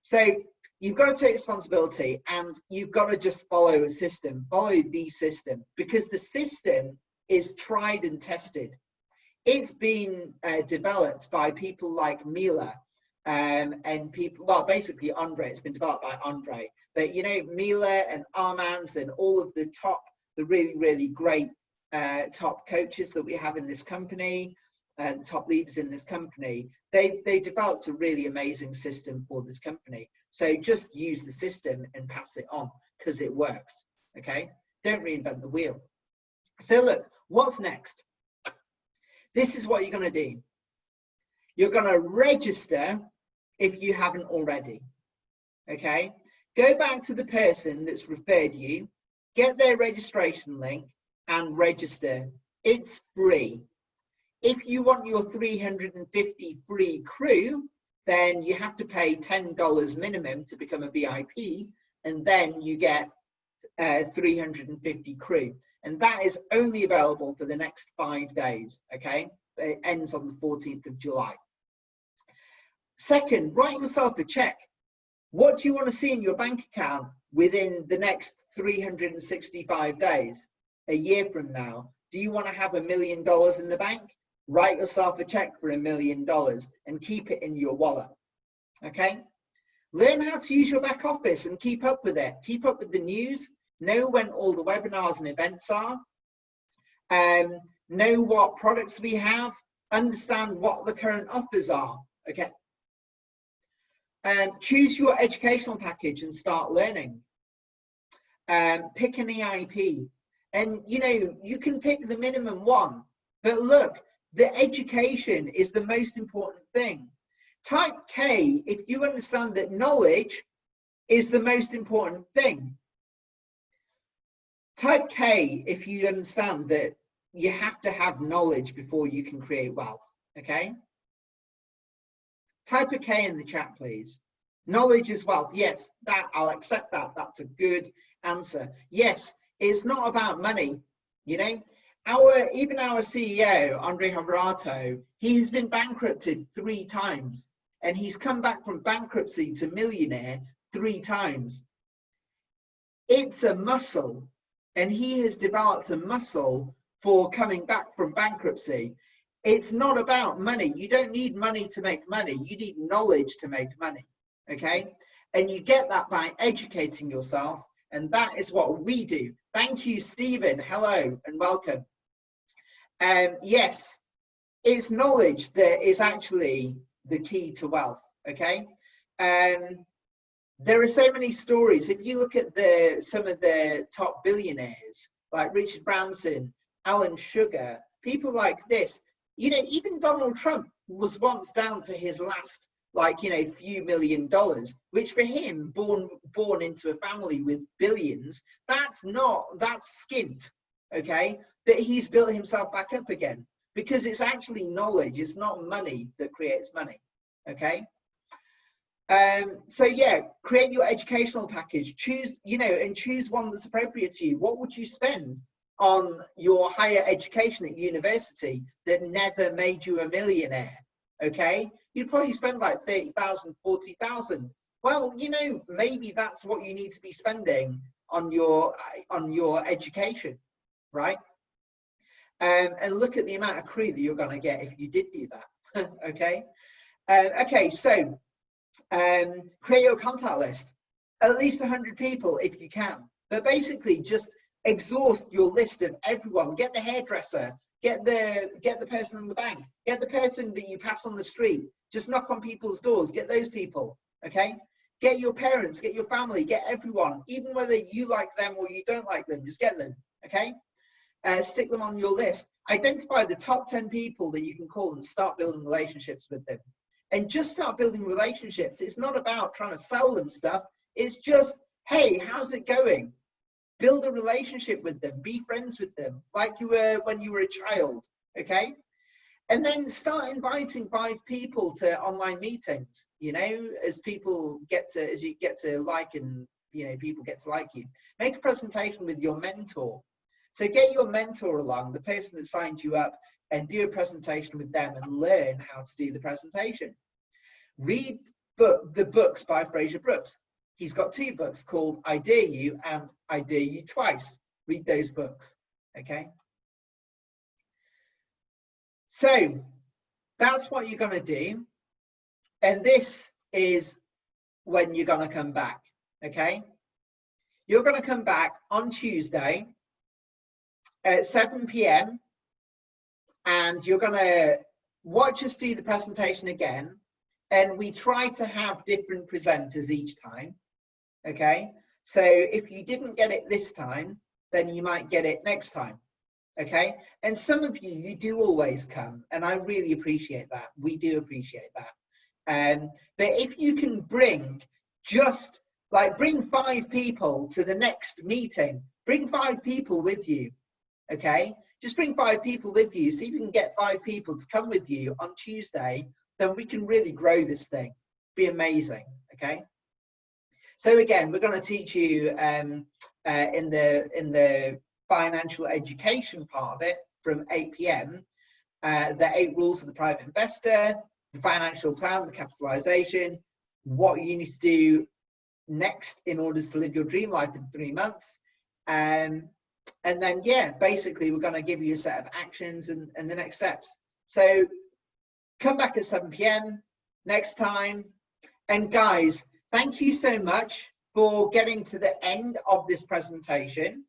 So you've got to take responsibility, and you've got to just follow a system, follow the system, because the system is tried and tested. It's been developed by people like Mila and people, well, basically Andre. It's been developed by Andre, but you know, Mila and Armand and all of the really, really great top coaches that we have in this company, the top leaders in this company, they've developed a really amazing system for this company. So just use the system and pass it on because it works. Okay, don't reinvent the wheel. So look, what's next? This is what you're going to do. You're going to register if you haven't already. Okay, go back to the person that's referred you, get their registration link and register. It's free. If you want your 350 free crew, then you have to pay $10 minimum to become a VIP, and then you get 350 crew. And that is only available for the next 5 days. Okay, it ends on the 14th of July. Second, write yourself a check. What do you want to see in your bank account within the next 365 days? A year from now, do you want to have $1 million in the bank? Write yourself a check for $1 million and keep it in your wallet. Okay, learn how to use your back office and keep up with it. Keep up with the news. Know when all the webinars and events are. Know what products we have. Understand what the current offers are. Okay, choose your educational package and start learning. Pick an EIP. And you know, you can pick the minimum one, but look, the education is the most important thing. Type K if you understand that knowledge is the most important thing. Type K if you understand that you have to have knowledge before you can create wealth. Okay, type a K in the chat, please. Knowledge is wealth. Yes, that I'll accept that. That's a good answer. Yes, it's not about money. You know, even our CEO, Andre Havrato, he has been bankrupted 3 times, and he's come back from bankruptcy to millionaire 3 times. It's a muscle, and he has developed a muscle for coming back from bankruptcy. It's not about money. You don't need money to make money. You need knowledge to make money, okay? And you get that by educating yourself, and that is what we do. Thank you, Stephen. Hello and welcome. Yes, it's knowledge that is actually the key to wealth, okay? There are so many stories. If you look at some of the top billionaires, like Richard Branson, Alan Sugar, people like this, you know, even Donald Trump was once down to his last, like, you know, few $1 million, which for him, born into a family with billions, that's skint, okay? That he's built himself back up again, because it's actually knowledge, it's not money that creates money, okay? So yeah, create your educational package, choose, you know, and choose one that's appropriate to you. What would you spend on your higher education at university that never made you a millionaire? Okay, you'd probably spend like 30,000, 40,000. Well, you know, maybe that's what you need to be spending on your education, right? And look at the amount of crew that you're going to get if you did do that. Okay. Okay, so create your contact list, at least 100 people if you can, but basically just exhaust your list of everyone. Get the hairdresser, get the person in the bank, get the person that you pass on the street, just knock on people's doors, get those people, okay? Get your parents, get your family, get everyone, even whether you like them or you don't like them, just get them, okay? Stick them on your list. Identify the top 10 people that you can call and start building relationships with them. And just start building relationships. It's not about trying to sell them stuff. It's just, hey, how's it going? Build a relationship with them. Be friends with them like you were when you were a child, okay? And then start inviting 5 people to online meetings, you know, as you get to like, and, you know, people get to like you. Make a presentation with your mentor. So get your mentor along, the person that signed you up, and do a presentation with them and learn how to do the presentation. Read the books by Fraser Brooks. He's got 2 books called I Dare You and I Dare You Twice. Read those books, okay? So that's what you're going to do. And this is when you're going to come back, okay? You're going to come back on Tuesday at 7 p.m. and you're going to watch us do the presentation again. And we try to have different presenters each time, okay? So if you didn't get it this time, then you might get it next time, okay? And some of you do always come, and I really appreciate that. We do appreciate that. But if you can bring bring 5 people to the next meeting, bring 5 people with you, okay? Just bring 5 people with you. See if you can get 5 people to come with you on Tuesday, then we can really grow this thing. Be amazing, okay? So again, we're going to teach you in the financial education part of it from 8 p.m. The 8 rules of the private investor, the financial plan, the capitalization, what you need to do next in order to live your dream life in 3 months. And then, yeah, basically we're going to give you a set of actions and the next steps. So come back at 7 p.m. next time. And guys, thank you so much for getting to the end of this presentation.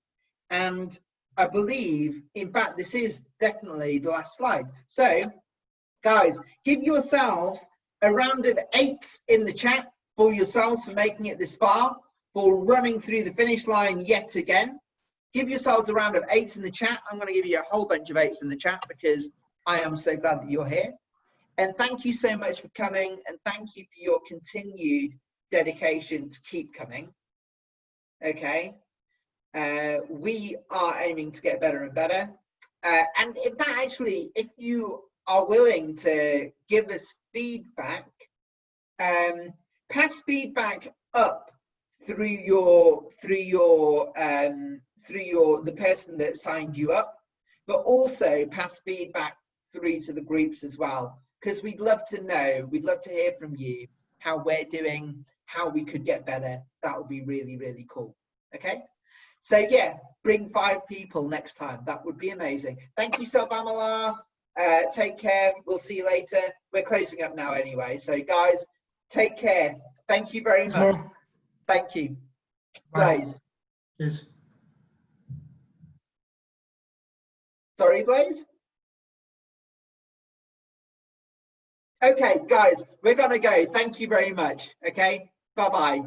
And I believe, in fact, this is definitely the last slide. So guys, give yourselves a round of 8s in the chat for yourselves for making it this far, for running through the finish line yet again. Give yourselves a round of 8s in the chat. I'm going to give you a whole bunch of 8s in the chat because I am so glad that you're here. And thank you so much for coming, and thank you for your continued dedication to keep coming. Okay, we are aiming to get better and better. And in fact, actually, if you are willing to give us feedback, pass feedback up through the person that signed you up, but also pass feedback through to the groups as well, because we'd love to know, we'd love to hear from you how we're doing, how we could get better. That would be really, really cool. Okay. So yeah, bring 5 people next time. That would be amazing. Thank you, Selbamala. Take care. We'll see you later. We're closing up now anyway. So guys, take care. Thank you very much. Thank you. Bye. Blaze. Yes. Sorry, Blaze? Okay, guys, we're going to go. Thank you very much. Okay, bye-bye.